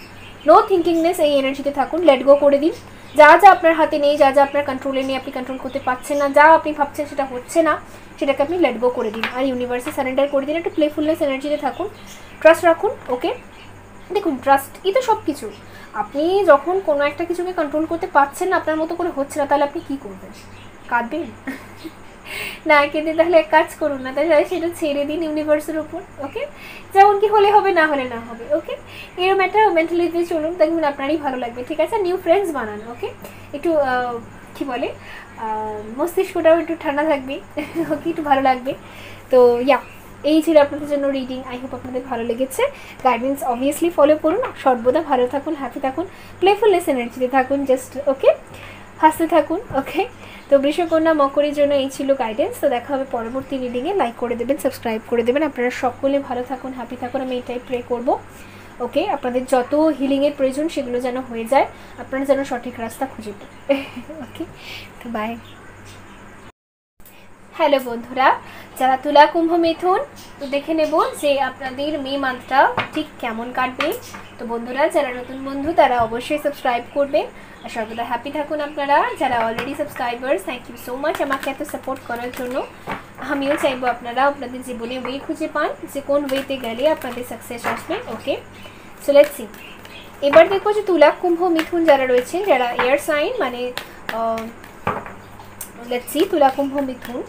নো থিঙ্কিংনেস, এই এনার্জিতে থাকুন, লেট গো করে দিন। যা যা আপনার হাতে নেই, যা যা আপনার কন্ট্রোলে নেই, আপনি কন্ট্রোল করতে পারছেন না, যা আপনি ভাবছেন সেটা হচ্ছে না, সেটাকে আপনি লেট গো করে দিন আর ইউনিভার্সে সারেন্ডার করে দিন। একটু প্লেফুলনেস এনার্জিতে থাকুন, ট্রাস্ট রাখুন। ওকে, দেখুন ট্রাস্ট এই তো সব কিছু। আপনি যখন কোনো একটা কিছুকে কন্ট্রোল করতে পারছেন না, আপনার মতো করে হচ্ছে না, তাহলে আপনি কী করবেন? কাঁদবেন? না কেঁদে তাহলে এক কাজ করুন না, তাহলে সেটা ছেড়ে দিন ইউনিভার্সের উপর। ওকে, যেমন কি হলে হবে, না হলে না হবে। ওকে, এরকম একটা মেন্টালিটি চলুন, দেখবেন আপনারই ভালো লাগবে। ঠিক আছে, নিউ ফ্রেন্ডস বানান। ওকে, একটু কী বলে, মস্তিষ্কটাও একটু ঠান্ডা থাকবে। ওকে, একটু ভালো লাগবে। তো ইয়া, এই ছিল আপনাদের জন্য রিডিং। আই হোপ আপনাদের ভালো লেগেছে। গাইডেন্স অবভিয়াসলি ফলো করুন, সর্বদা ভালো থাকুন, হ্যাপি থাকুন, প্লেফুলনেস এনার্জিতে থাকুন, জাস্ট ওকে, হাসতে থাকুন। ওকে, তো বৃষকন্যা মকরের জন্য এই ছিল গাইডেন্স। তো দেখা হবে পরবর্তী রিডিংয়ে। লাইক করে দেবেন, সাবস্ক্রাইব করে দেবেন। আপনারা সকলে ভালো থাকুন, হ্যাপি থাকুন, আমি এটাই প্রে করবো। ওকে, আপনাদের যত হিলিংয়ের প্রয়োজন সেগুলো যেন হয়ে যায়, আপনারা যেন সঠিক রাস্তা খুঁজে পান। ওকে, তো বাই। হ্যালো বন্ধুরা, যারা তুলা কুম্ভ মিথুন, তো দেখে নেব যে আপনাদের মে মান্থটা ঠিক কেমন কাটবে। তো বন্ধুরা, যারা নতুন বন্ধু তারা অবশ্যই সাবস্ক্রাইব করবেন আর সর্বদা হ্যাপি থাকুন। আপনারা যারা already subscribers, thank you so much আমাকে এত সাপোর্ট করার জন্য। আমিও চাইবো আপনারা আপনাদের জীবনে ওয়ে খুঁজে পান যে কোন ওয়েতে গেলে আপনাদের সাকসেস আসবে। ওকে, সো লেটস সি। এবার দেখবো যে তুলা কুম্ভ মিথুন যারা রয়েছেন, যারা এয়ার সাইন, মানে লেটস সি তুলা কুম্ভ মিথুন,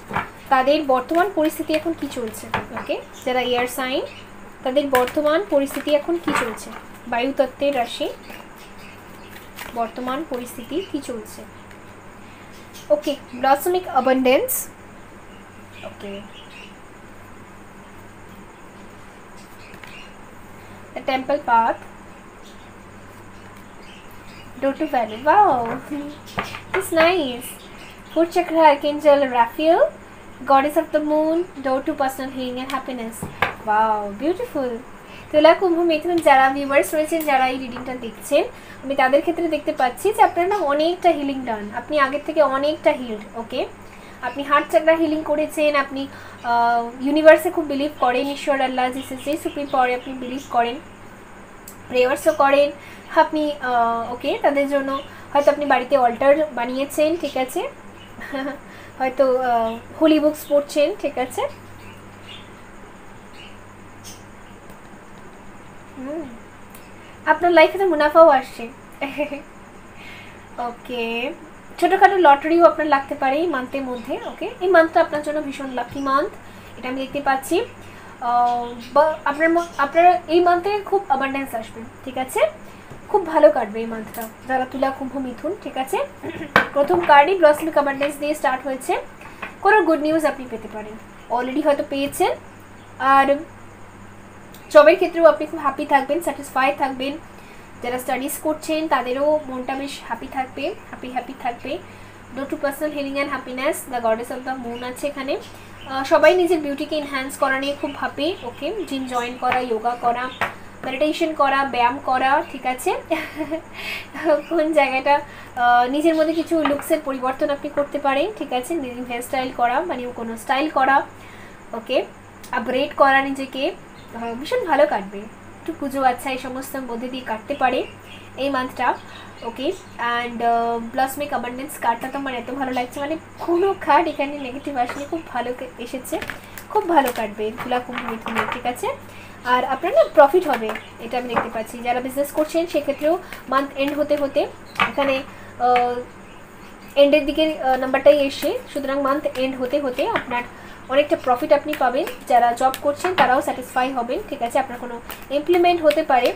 তাদের বর্তমান পরিস্থিতি এখন কি চলছে। ওকে, যারা এয়ার সাইন, তাদের বর্তমান পরিস্থিতি এখন কি চলছে। বায়ুতত্ত্বের রাশি, বর্তমান পরিস্থিতি কি চলছে। Okay, blossoming abundance. Okay, the temple path, door to valley. Wow, it's nice. Fourth chakra archangel Raphael, goddess of the moon, door to personal healing and happiness. Wow, beautiful. তুলা কুম্ভ মিথুন যারা ভিউয়ার্স রয়েছেন, যারা এই রিডিংটা দেখছেন, আমি তাদের ক্ষেত্রে দেখতে পাচ্ছি যে আপনারা না অনেকটা হিলিং ডান, আপনি আগের থেকে অনেকটা হিলড। ওকে, আপনি হার্ট চাকরা হিলিং করেছেন, আপনি ইউনিভার্সে খুব বিলিভ করেন, ঈশ্বর আল্লাহ জিসাস যে সুপ্রিম পাওয়ারে আপনি বিলিভ করেন, প্রেয়ার্সও করেন আপনি। ওকে, তাদের জন্য হয়তো আপনি বাড়িতে অল্টার বানিয়েছেন, ঠিক আছে, হয়তো হোলি বুকস পড়ছেন, ঠিক আছে। আপনার লাইফে তো মুনাফাও আসছে। ওকে, ছোটোখাটো লটারিও আপনার লাগতে পারে এই মান্থের মধ্যে। ওকে, এই মান্থটা আপনার জন্য ভীষণ লাকি মান্থ, এটা আমি দেখতে পাচ্ছি। আপনার এই মান্থে খুব অ্যাবান্ডেন্স আসবে, ঠিক আছে, খুব ভালো কাটবে এই মান্থটা যারা তুলা কুম্ভ মিথুন। ঠিক আছে, প্রথম কার্ডই ব্লসমিক অ্যাবান্ডেন্স দিয়ে স্টার্ট হয়েছে। কোনো গুড নিউজ আপনি পেতে পারেন, অলরেডি হয়তো পেয়েছেন। আর জবের ক্ষেত্রেও আপনি খুব হ্যাপি থাকবেন, স্যাটিসফাই থাকবেন। যারা স্টাডিজ করছেন তাদেরও মনটা বেশ হ্যাপি থাকবে, হ্যাপি থাকবে। ডোর to personal healing and happiness, the goddess of the moon আছে এখানে। সবাই নিজের বিউটিকে এনহ্যান্স করা নিয়ে খুব ভাবে। ওকে, জিম জয়েন করা, যোগা করা, মেডিটেশন করা, ব্যায়াম করা, ঠিক আছে। কোন জায়গাটা নিজের মধ্যে কিছু লুকসের পরিবর্তন আপনি করতে পারেন, ঠিক আছে, নিজের হেয়ার স্টাইল করা, মানে কোনো স্টাইল করা। ওকে, আপগ্রেড করা নিজেকে, ভীষণ ভালো কাটবে। একটু পুজো আচ্ছা এই সমস্ত মধ্যে দিয়ে কাটতে পারে এই মান্থটা। ওকে, অ্যান্ড ব্লসমিক অ্যাবান্ডেন্স কার্ডটা তো আমার এত ভালো লাগছে, মানে কোনো কার্ড এখানে নেগেটিভ আসলে খুব ভালো এসেছে, খুব ভালো কাটবে তুলা কুম্ভ মিথুনে, ঠিক আছে। আর আপনার না প্রফিট হবে, এটা আমি দেখতে পাচ্ছি। যারা বিজনেস করছেন সেক্ষেত্রেও মান্থ এন্ড হতে হতে এখানে এন্ডের দিকে নাম্বারটাই এসে, সুতরাং মান্থ এন্ড হতে হতে আপনার অনেকটা প্রফিট আপনি পাবেন। যারা জব করছেন তারাও স্যাটিসফাই হবেন, ঠিক আছে। আপনার কোনো ইমপ্লিমেন্ট হতে পারে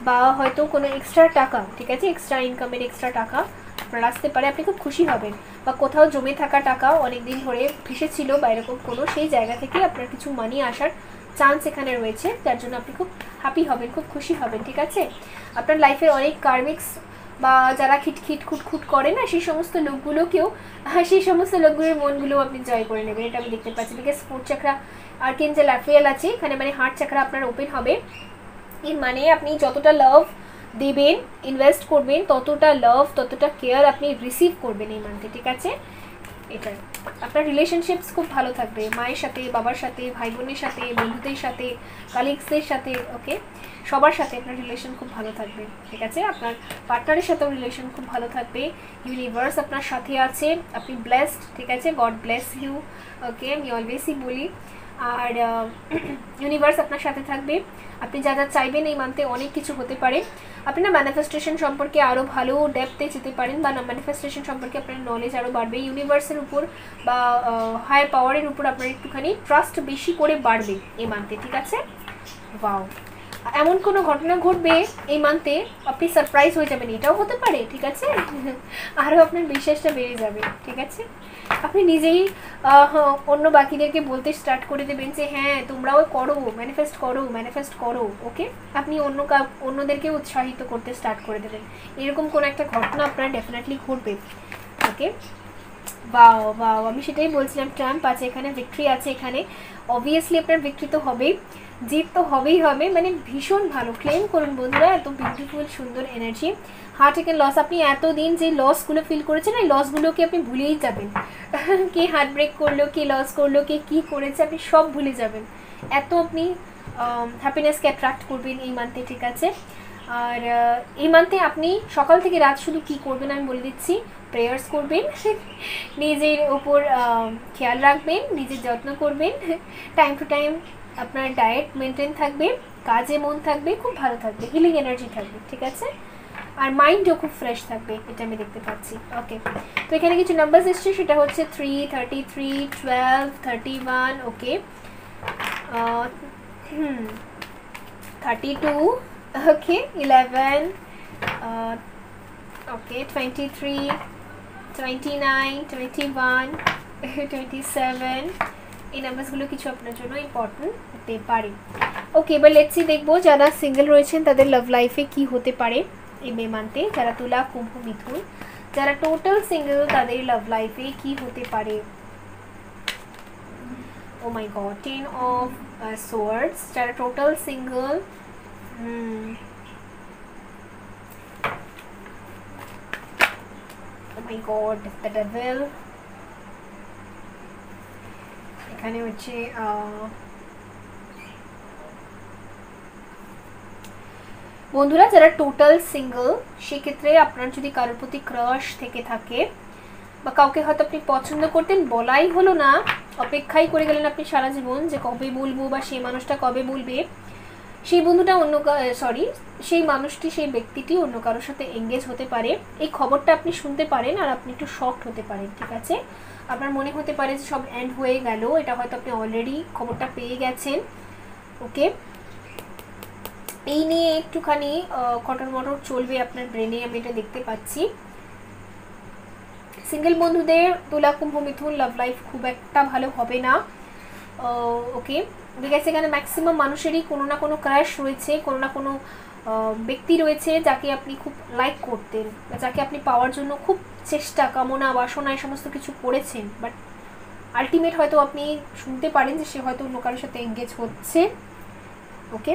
বা হয়তো কোনো এক্সট্রা টাকা, ঠিক আছে, এক্সট্রা ইনকামের এক্সট্রা টাকা আপনার আসতে পারে, আপনি খুব খুশি হবেন। বা কোথাও জমে থাকা টাকা অনেক দিন ধরে ভেসেছিল বা এরকম কোনো, সেই জায়গা থেকে আপনার কিছু মানি আসার চান্স এখানে রয়েছে, যার জন্য আপনি খুব হ্যাপি হবেন, খুব খুশি হবেন, ঠিক আছে। আপনার লাইফের অনেক কার্মিক্স বা যারা খিটখিট খুটখুট করে না, সেই সমস্ত লোকগুলোকেও, সেই সমস্ত লোকগুলোর মনগুলো আপনি জয় করে নেবেন, এটা আমি দেখতে পাচ্ছি। Because food chakra archangel Raphael আছে এখানে, মানে হার্ট চাকরা আপনার ওপেন হবে। এর মানে আপনি যতটা লাভ দেবেন, ইনভেস্ট করবেন, ততটা লাভ, ততটা কেয়ার আপনি রিসিভ করবেন এই মান্থে, ঠিক আছে। এটাই আপনার রিলেশনশিপস খুব ভালো থাকবে, মায়ের সাথে, বাবার সাথে, ভাই বোনের সাথে, বন্ধুদের সাথে, কালিগসদের সাথে, ওকে, সবার সাথে আপনার রিলেশন খুব ভালো থাকবে, ঠিক আছে। আপনার পার্টনারের সাথেও রিলেশন খুব ভালো থাকবে। ইউনিভার্স আপনার সাথে আছে, আপনি ব্লেসড, ঠিক আছে। গড ব্লেস ইউ, ওকে, আমি অলওয়েজই বলি। আর ইউনিভার্স আপনার সাথে থাকবে, আপনি যা যা চাইবেন এই মান্থে অনেক কিছু হতে পারে। আপনি না ম্যানিফেস্টেশন সম্পর্কে আরও ভালো ডেপথে যেতে পারেন, বা না ম্যানিফেস্টেশন সম্পর্কে আপনার নলেজ আরও বাড়বে, ইউনিভার্সের উপর বা হায়ার পাওয়ারের উপর আপনার একটুখানি ট্রাস্ট বেশি করে বাড়বে এই মান্থে, ঠিক আছে। ওয়াও, এমন কোনো ঘটনা ঘটবে এই মান্থে আপনি সারপ্রাইজ হয়ে যাবেন, এটাও হতে পারে, ঠিক আছে। আরও আপনার বিশ্বাসটা বেড়ে যাবে, ঠিক আছে। আপনি নিজেই অন্য বাকিদেরকে বলতে স্টার্ট করে দেবেন যে হ্যাঁ তোমরাও করো, ম্যানিফেস্ট করো, ম্যানিফেস্ট করো, ওকে। আপনি অন্যদেরকে উৎসাহিত করতে স্টার্ট করে দেবেন, এরকম কোনো একটা ঘটনা আপনার ডেফিনেটলি ঘটবে, ওকে। বাও বাও, আমি সেটাই বলছিলাম, ট্রাম্প আছে এখানে, ভিক্টরি আছে এখানে, অবভিয়াসলি আপনার ভিক্টরি তো হবেই, জিত তো হবেই হবে, মানে ভীষণ ভালো। ক্লেম করুন বন্ধুরা, এত বিউটিফুল সুন্দর এনার্জি। হার্ট টেকেন লস, আপনি এতদিন যে লসগুলো ফিল করেছেন এই লসগুলোকে আপনি ভুলেই যাবেন। কে হার্ট ব্রেক করলো, কে লস করলো, কে কী করেছে, আপনি সব ভুলে যাবেন। এত আপনি হ্যাপিনেসকে অ্যাট্রাক্ট করবেন এই মান্থে, ঠিক আছে। আর এই মান্থে আপনি সকাল থেকে রাত শুধু কি করবেন আমি বলে দিচ্ছি। প্রেয়ার্স করবেন, নিজের ওপর খেয়াল রাখবেন, নিজের যত্ন করবেন, টাইম টু টাইম আপনার ডায়েট মেনটেন থাকবে, কাজে মন থাকবে, খুব ভালো থাকবে, হিলিং এনার্জি থাকবে, ঠিক আছে। আর মাইন্ডও খুব ফ্রেশ থাকবে, এটা আমি দেখতে পাচ্ছি, ওকে। তো এখানে কিছু নাম্বারস এসছে, সেটা হচ্ছে 3, 33, 12, 31, ওকে, 32, ওকে, 11, ওকে, 23, 29, 21, 27, এই নাম্বারসগুলো কিছু আপনার জন্য ইম্পর্টেন্ট হতে পারে, ওকে। এবার লেটস সি, দেখবো যারা সিঙ্গেল রয়েছেন তাদের লাভ লাইফে কি হতে পারে এই মে মান্থে, যারা তুলা কুম্ভ মিথুন, যারা টোটাল সিঙ্গেল তাদের লাভ লাইফে কি হতে পারে। Oh my god, 10 of swords, যারা total single, oh my god, the devil, এখানে হচ্ছে বন্ধুরা যারা টোটাল সিঙ্গেল, সেক্ষেত্রে আপনার যদি কারোর প্রতি ক্রাশ থেকে থাকে বা কাউকে হয়তো আপনি পছন্দ করতেন, বলাই হলো না, অপেক্ষাই করে গেলেন আপনি সারা জীবন যে কবে বলবো বা সেই মানুষটা কবে বলবে, সেই বন্ধুটা অন্য সেই মানুষটি, সেই ব্যক্তিটি অন্য কারোর সাথে এঙ্গেজ হতে পারে, এই খবরটা আপনি শুনতে পারেন আর আপনি একটু শকড হতে পারেন, ঠিক আছে। আপনার মনে হতে পারে যে সব এন্ড হয়ে গেল, এটা হয়তো আপনি অলরেডি খবরটা পেয়ে গেছেন, ওকে। এই নিয়ে একটুখানি কটর মটর চলবে আপনার ব্রেনে, আমি এটা দেখতে পাচ্ছি। সিঙ্গেল বন্ধুদের তুলা কুম্ভ মিথুন লাভ লাইফ খুব একটা ভালো হবে না, ওকে। বিকজ এখানে ম্যাক্সিমাম মানুষেরই কোনো না কোনো ক্রাশ রয়েছে, কোনো না কোনো ব্যক্তি রয়েছে যাকে আপনি খুব লাইক করতেন, বা যাকে আপনি পাওয়ার জন্য খুব চেষ্টা, কামনা, বাসনা এই সমস্ত কিছু করেছেন, বাট আলটিমেট হয়তো আপনি শুনতে পারেন যে সে হয়তো অন্য কারোর সাথে এঙ্গেজ হচ্ছে, ওকে।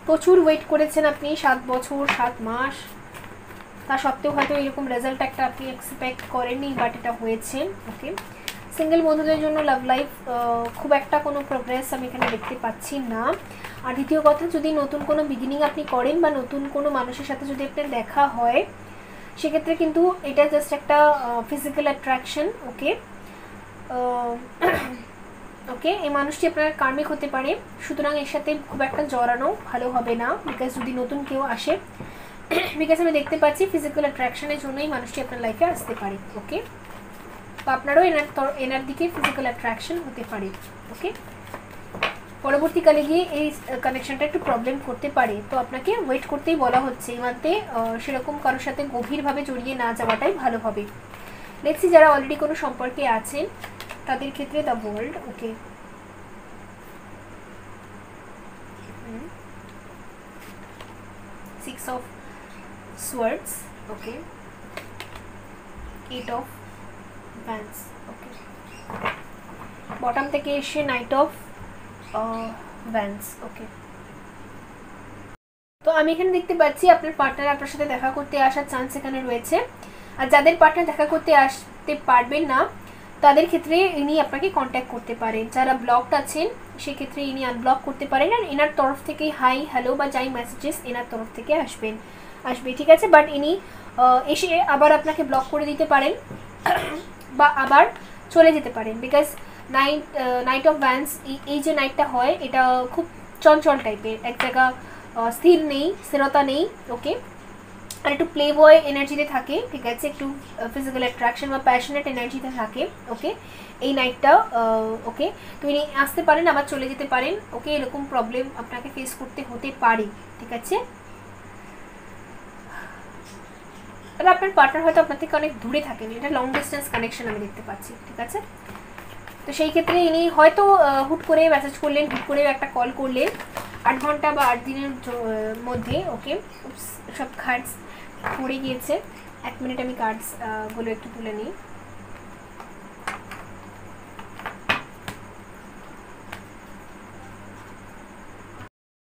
প্রচুর ওয়েট করেছেন আপনি, 7 বছর 7 মাস, তা সত্ত্বেও হয়তো এরকম রেজাল্ট একটা আপনি এক্সপেক্ট করেননি, বাট এটা হয়েছে, ওকে। সিঙ্গেল বন্ধুদের জন্য লাভ লাইফ খুব একটা কোনো প্রোগ্রেস আমি এখানে দেখতে পাচ্ছি না। আর দ্বিতীয় কথা, যদি নতুন কোনো বিগিনিং আপনি করেন বা নতুন কোনো মানুষের সাথে যদি আপনার দেখা হয়, সেক্ষেত্রে কিন্তু এটা জাস্ট একটা ফিজিক্যাল অ্যাট্রাকশন। ওকে, ওকে, এই মানুষটি আপনার কার্মিক হতে পারে, সুতরাং এর সাথে খুব একটা জড়ানো ভালো হবে না, বিকজ যদি নতুন কেউ আসে, বিকজ আমি দেখতে পাচ্ছি ফিজিক্যাল অ্যাট্রাকশনের জন্যই মানুষটি আপনার লাইফে আসতে পারে। ওকে, তো আপনারও এনার দিকে ফিজিক্যাল অ্যাট্রাকশন হতে পারে। ওকে, পরবর্তীকালে গিয়ে এই কানেকশনটা একটু প্রবলেম করতে পারে, তো আপনাকে ওয়েট করতেই বলা হচ্ছে। এই মান্থে সেরকম কারোর সাথে গভীরভাবে জড়িয়ে না যাওয়াটাই ভালো হবে। দেখছি যারা অলরেডি কোনো সম্পর্কে আছেন তাদের ক্ষেত্রে the world. Okay, six of swords. Okay, eight of wands. Okay, bottom থেকে এসে নাইট অফ ভ্যান্স। ওকে, তো আমি এখানে দেখতে পাচ্ছি আপনার পার্টনার আপনার সাথে দেখা করতে আসার চান্স এখানে রয়েছে। আর যাদের পার্টনার দেখা করতে আসতে পারবেন না তাদের ক্ষেত্রে ইনি আপনাকে কন্ট্যাক্ট করতে পারেন। যারা ব্লকড আছেন সেক্ষেত্রে ইনি আনব্লক করতে পারেন, আর এনার তরফ থেকে হাই হ্যালো বা যাই মেসেজেস এনার তরফ থেকে আসবে, ঠিক আছে। বাট ইনি এসে আবার আপনাকে ব্লক করে দিতে পারেন বা আবার চলে যেতে পারেন, বিকজ নাইট অফ ভ্যান্স, এই যে নাইটটা হয় এটা খুব চঞ্চল টাইপের, এক জায়গা স্থির নেই, স্থিরতা নেই। ওকে, আর একটু প্লে বয় এনার্জিতে থাকে, ঠিক আছে, একটু ফিজিক্যাল অ্যাট্রাকশন বা প্যাশনেট এনার্জিতে থাকে। ওকে, এই নাইটটা ওকে, তো ইনি আসতে পারেন আবার চলে যেতে পারেন। ওকে, এরকম প্রবলেম আপনাকে ফেস করতে হতে পারে, ঠিক আছে। আর আপনার পার্টনার হয়তো আপনার থেকে অনেক দূরে থাকেন, এটা লং ডিস্টেন্স কানেকশন আমি দেখতে পাচ্ছি, ঠিক আছে। তো সেই ক্ষেত্রে ইনি হয়তো হুট করে মেসেজ করলেন, হুট করে একটা কল করলেন 8 ঘন্টা বা 8 দিনের মধ্যে। ওকে, সব কার্ডস পড়ে গিয়েছে, 1 মিনিট আমি কার্ডস গুলো একটু তুলে নিই।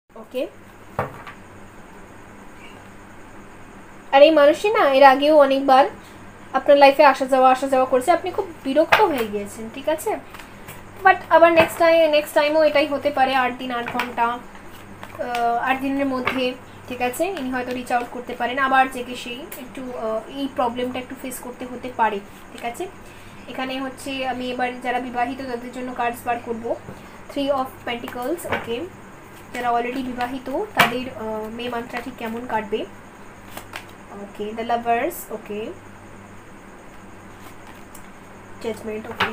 ওকে, আর এই মানুষই না এর আগেও অনেকবার আপনার লাইফে আসা যাওয়া করছে, আপনি খুব বিরক্ত হয়ে গিয়েছেন, ঠিক আছে। বাট আবার নেক্সট টাইমও এটাই হতে পারে, 8 দিন 8 ঘন্টা 8 দিনের মধ্যে, ঠিক আছে। ইনি হয়তো রিচ আউট করতে পারেন আবার, জেগে সেই একটু এই প্রবলেমটা একটু ফেস করতে হতে পারে, ঠিক আছে। এখানে হচ্ছে আমি এবার যারা বিবাহিত তাদের জন্য কার্ডস বার করবো। 3 অফ পেন্টিকলস। ওকে, যারা অলরেডি বিবাহিত তাদের মে মান্থটা ঠিক কেমন কাটবে। Okay, the lovers. Okay, judgement. Okay,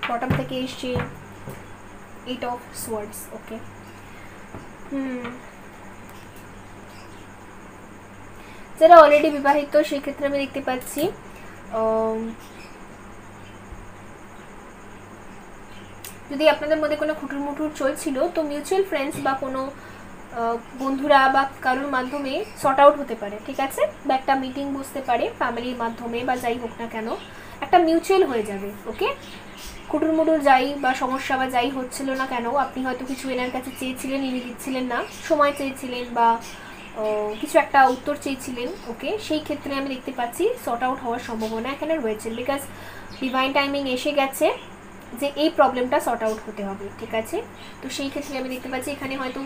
bottom থেকে এসছে 8 অফ সোয়ার্ডস। ওকে, যারা অলরেডি বিবাহিত সেক্ষেত্রে আমি দেখতে পাচ্ছি যদি আপনাদের মধ্যে কোনো খুঁটুর চলছিল তো মিউচুয়াল ফ্রেন্ডস বা কোনো বন্ধুরা বা কারোর মাধ্যমে সর্ট আউট হতে পারে, ঠিক আছে। বা একটা মিটিং বসতে পারে ফ্যামিলির মাধ্যমে বা যাই হোক না কেন, একটা মিউচুয়াল হয়ে যাবে। ওকে, কুটুর যাই বা সমস্যা বা যাই হচ্ছিল না কেন, আপনি হয়তো কিছু এনার কাছে চেয়েছিলেন, ইনি দিচ্ছিলেন না, সময় চেয়েছিলেন বা কিছু একটা উত্তর চেয়েছিলেন। ওকে, সেই ক্ষেত্রে আমি দেখতে পাচ্ছি সর্ট আউট হওয়ার সম্ভাবনা এখানে রয়েছে, বিকজ ডিভাইন টাইমিং এসে গেছে যে এই প্রবলেমটা সর্ট আউট হতে হবে, ঠিক আছে। তো সেই ক্ষেত্রে আমি দেখতে পাচ্ছি এখানে হয়তো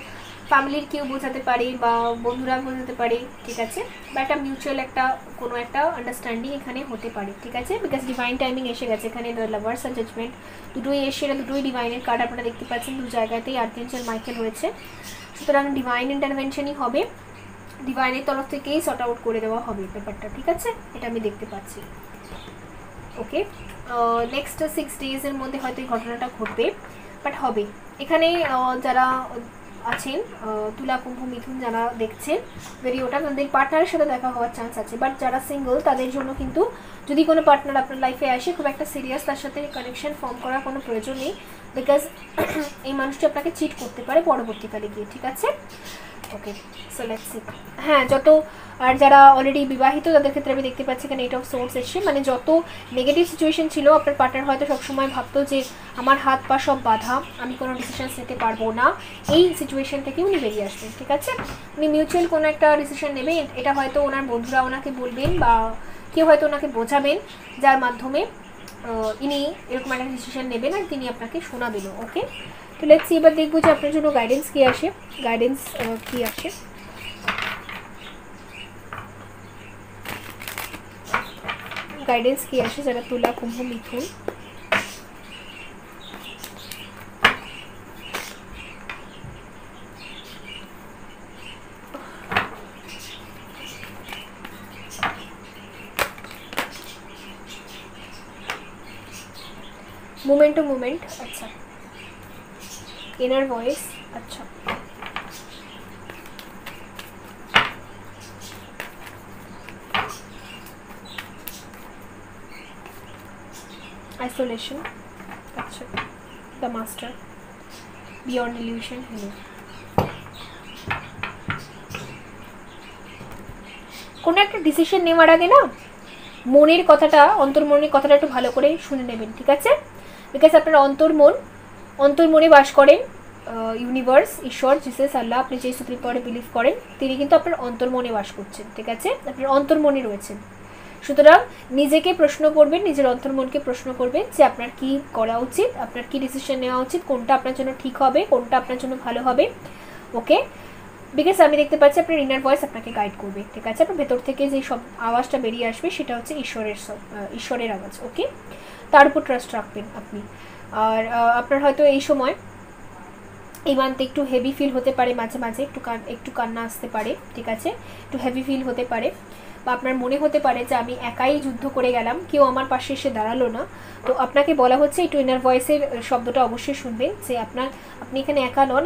ফ্যামিলির কেউ বোঝাতে পারে বা বন্ধুরা বোঝাতে পারে, ঠিক আছে, বা একটা মিউচুয়াল একটা কোনো একটা আন্ডারস্ট্যান্ডিং এখানে হতে পারে, ঠিক আছে, বিকজ ডিভাইন টাইমিং এসে গেছে। এখানে দ্য লাভার্স আর জাজমেন্ট দুটোই এসে, এটা দুটোই ডিভাইনের কার্ড আপনারা দেখতে পাচ্ছেন, দু জায়গাতেই আর্চেঞ্জেল মাইকেল রয়েছে, সুতরাং ডিভাইন ইন্টারভেনশনই হবে, ডিভাইনের তরফ থেকেই সর্ট আউট করে দেওয়া হবে ব্যাপারটা, ঠিক আছে, এটা আমি দেখতে পাচ্ছি। ওকে, নেক্সট 6 ডেজের মধ্যে হয়তো এই ঘটনাটা ঘটবে, বাট হবে। এখানে যারা আছেন তুলা, কুম্ভ, মিথুন যারা দেখছেন ভিডিওটা, তাদের পার্টনারের সাথে দেখা হওয়ার চান্স আছে, বাট যারা সিঙ্গল তাদের জন্য কিন্তু যদি কোনো পার্টনার আপনার লাইফে আসে, খুব একটা সিরিয়াস তার সাথে কানেকশন ফর্ম করার কোনো প্রয়োজন নেই, বিকজ এই মানুষটি আপনাকে চিট করতে পারে পরবর্তীকালে গিয়ে, ঠিক আছে। ওকে, সো লেটস সি। হ্যাঁ, আর যারা অলরেডি বিবাহিত তাদের ক্ষেত্রে আমি দেখতে পাচ্ছি এখানে 8 অফ সোর্স এসছে, মানে যত নেগেটিভ সিচুয়েশন ছিল আপনার পার্টনার হয়তো সবসময় ভাবতো যে আমার হাত পা সব বাধা, আমি কোনো ডিসিশন নিতে পারবো না, এই সিচুয়েশন থেকে উনি বেরিয়ে আসবেন, ঠিক আছে। উনি মিউচুয়াল কোনো একটা ডিসিশন নেবেন, এটা হয়তো ওনার বন্ধুরা ওনাকে বলবেন বা কেউ হয়তো ওনাকে বোঝাবেন, যার মাধ্যমে ইনি এরকম একটা ডিসিশন নেবেন আর তিনি আপনাকে শোনাবেন। ওকে, তো লেটস সি, এবার দেখবো যে আপনার জন্য গাইডেন্স কী আসে, গাইডেন্স কী আসে। গাইডেন্স কী আসে যারা তুলা, কুম্ভ, মিথুন। মোমেন্ট টু মোমেন্ট, আচ্ছা। ইনার ভয়েস, আচ্ছা। আইসোলেশন, আচ্ছা। The master, beyond illusion, hello. কোনো একটা ডিসিশন নেওয়ার আগে না মনের কথাটা, অন্তর্মনের কথাটা একটু ভালো করে শুনে নেবেন, ঠিক আছে? বিকজ আপনার অন্তর্মনে বাস করেন ইউনিভার্স, ঈশ্বর, জিসাস, আল্লাহ, আপনি যে সুপ্রিম পাওয়ারে বিলিভ করেন তিনি কিন্তু আপনার অন্তর্মনে বাস করছেন, ঠিক আছে? আপনার অন্তর্মনে রয়েছেন। সুতরাং নিজেকে প্রশ্ন করবেন, নিজের অন্তর্মনকে প্রশ্ন করবেন যে আপনার কি করা উচিত, আপনার কি ডিসিশন নেওয়া উচিত, কোনটা আপনার জন্য ঠিক হবে, কোনটা আপনার জন্য ভালো হবে। ওকে, বিকজ আমি দেখতে পাচ্ছি আপনার ইনার ভয়েস আপনাকে গাইড করবে, ঠিক আছে? আপনার ভেতর থেকে যে সব আওয়াজটা বেরিয়ে আসবে সেটা হচ্ছে ঈশ্বরের আওয়াজ। ওকে, তার উপর ট্রাস্ট রাখবেন আপনি। আর আপনার হয়তো এই সময় এই মান্থে একটু হেভি ফিল হতে পারে, মাঝে মাঝে একটু কান্না আসতে পারে, ঠিক আছে? একটু হেভি ফিল হতে পারে, বা আপনার মনে হতে পারে যে আমি একাই যুদ্ধ করে গেলাম, কেউ আমার পাশে এসে দাঁড়ালো না। তো আপনাকে বলা হচ্ছে একটু ইনার ভয়েসের শব্দটা অবশ্যই শুনবেন যে আপনি এখানে একা নন,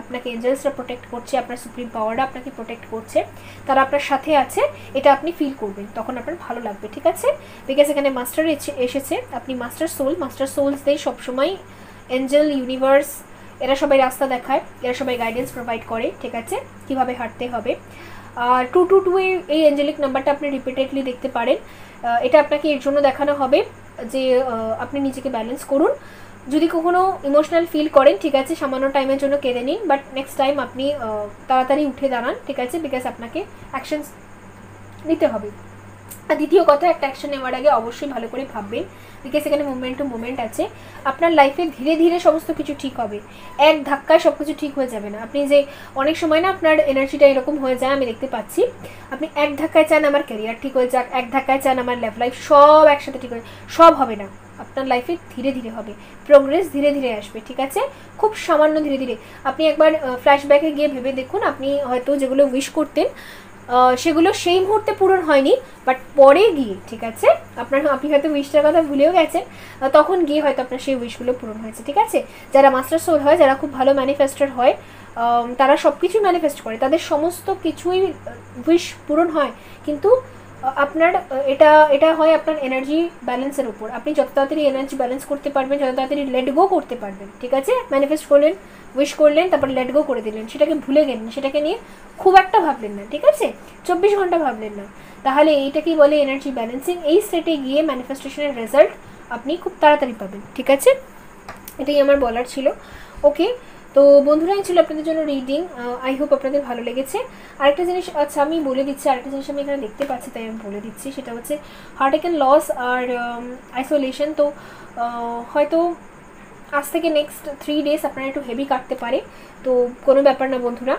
আপনাকে এঞ্জেলসরা প্রোটেক্ট করছে, আপনার সুপ্রিম পাওয়াররা আপনাকে প্রোটেক্ট করছে, তারা আপনার সাথে আছে, এটা আপনি ফিল করবেন, তখন আপনার ভালো লাগবে, ঠিক আছে? বিকজ এখানে মাস্টার এসেছে, আপনি মাস্টার সোলসদের সবসময় এঞ্জেল, ইউনিভার্স, এরা সবাই রাস্তা দেখায়, এরা সবাই গাইডেন্স প্রোভাইড করে, ঠিক আছে? কীভাবে হাঁটতে হবে। আর 222 এই অ্যাঞ্জেলিক নাম্বারটা আপনি রিপিটেডলি দেখতে পারেন। এটা আপনাকে এর জন্য দেখানো হবে যে আপনি নিজেকে ব্যালেন্স করুন। যদি কখনো ইমোশনাল ফিল করেন, ঠিক আছে, সামান্য টাইমের জন্য কেঁদে নিন, বাট নেক্সট টাইম আপনি তাড়াতাড়ি উঠে দাঁড়ান, ঠিক আছে? বিকজ আপনাকে অ্যাকশনস নিতে হবে। আর দ্বিতীয় কথা, একটা অ্যাকশন নেওয়ার আগে অবশ্যই ভালো করে ভাববেন, বিকজ এখানে মুভমেন্ট টু মুভমেন্ট আছে। আপনার লাইফে ধীরে ধীরে সমস্ত কিছু ঠিক হবে, এক ধাক্কায় সব কিছু ঠিক হয়ে যাবে না। আপনি যে অনেক সময় না আপনার এনার্জিটা এরকম হয়ে যায়, আমি দেখতে পাচ্ছি আপনি এক ধাক্কায় চান আমার ক্যারিয়ার ঠিক হয়ে যাক, এক ধাক্কায় চান আমার লাইফ সব একসাথে ঠিক হয়ে, সব হবে না। আপনার লাইফে ধীরে ধীরে হবে, প্রোগ্রেস ধীরে ধীরে আসবে, ঠিক আছে? খুব সামান্য ধীরে ধীরে। আপনি একবার ফ্ল্যাশব্যাকে গিয়ে ভেবে দেখুন, আপনি হয়তো যেগুলো উইশ করতেন সেগুলো সেই মুহূর্তে পূরণ হয়নি, বাট পরে গিয়ে, ঠিক আছে, আপনি হয়তো উইশটার কথা ভুলেও গেছেন, তখন গিয়ে হয়তো আপনার সেই উইশগুলো পূরণ হয়েছে, ঠিক আছে? যারা মাস্টার সোল হয়, যারা খুব ভালো ম্যানিফেস্টার হয়, তারা সব কিছু ম্যানিফেস্ট করে, তাদের সমস্ত কিছুই উইশ পূরণ হয়। কিন্তু আপনার এটা হয় আপনার এনার্জি ব্যালেন্সের উপর। আপনি যত তাড়াতাড়ি এনার্জি ব্যালেন্স করতে পারবেন, যত তাড়াতাড়ি লেট গো করতে পারবেন, ঠিক আছে? ম্যানিফেস্ট করলেন, উইশ করলেন, তারপর লেট গো করে দিলেন, সেটাকে ভুলে গেলেন, সেটাকে নিয়ে খুব একটা ভাবলেন না, ঠিক আছে? 24 ঘন্টা ভাবলেন না, তাহলে এইটাকেই বলে এনার্জি ব্যালেন্সিং। এই স্টেটে গিয়ে ম্যানিফেস্টেশনের রেজাল্ট আপনি খুব তাড়াতাড়ি পাবেন, ঠিক আছে? এটাই আমার বলার ছিল। ওকে, তো বন্ধুরা, ছিল আপনাদের জন্য রিডিং। আই হোপ আপনাদের ভালো লেগেছে। আরেকটা জিনিস, আচ্ছা আমি বলে দিচ্ছি, আরেকটা জিনিস আমি এখানে দেখতে পাচ্ছি, তাই আমি বলে দিচ্ছি, সেটা হচ্ছে হার্ট অ্যান্ড লস আর আইসোলেশন। তো হয়তো আজ থেকে নেক্সট 3 ডেজ আপনারা একটু হেভি কাটতে পারে, তো কোনো ব্যাপার না বন্ধুরা,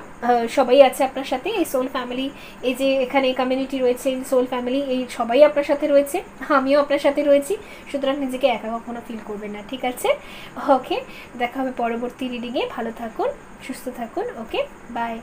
সবাই আছে আপনার সাথে। এই সোল ফ্যামিলি, এই যে এখানে কমিউনিটি রয়েছে, এই সোল ফ্যামিলি, এই সবাই আপনার সাথে রয়েছে, আমিও আপনার সাথে রয়েছি। সুতরাং নিজেকে একা কখনো ফিল করবেন না, ঠিক আছে? ওকে, দেখা হবে পরবর্তী রিডিংয়ে। ভালো থাকুন, সুস্থ থাকুন। ওকে, বাই।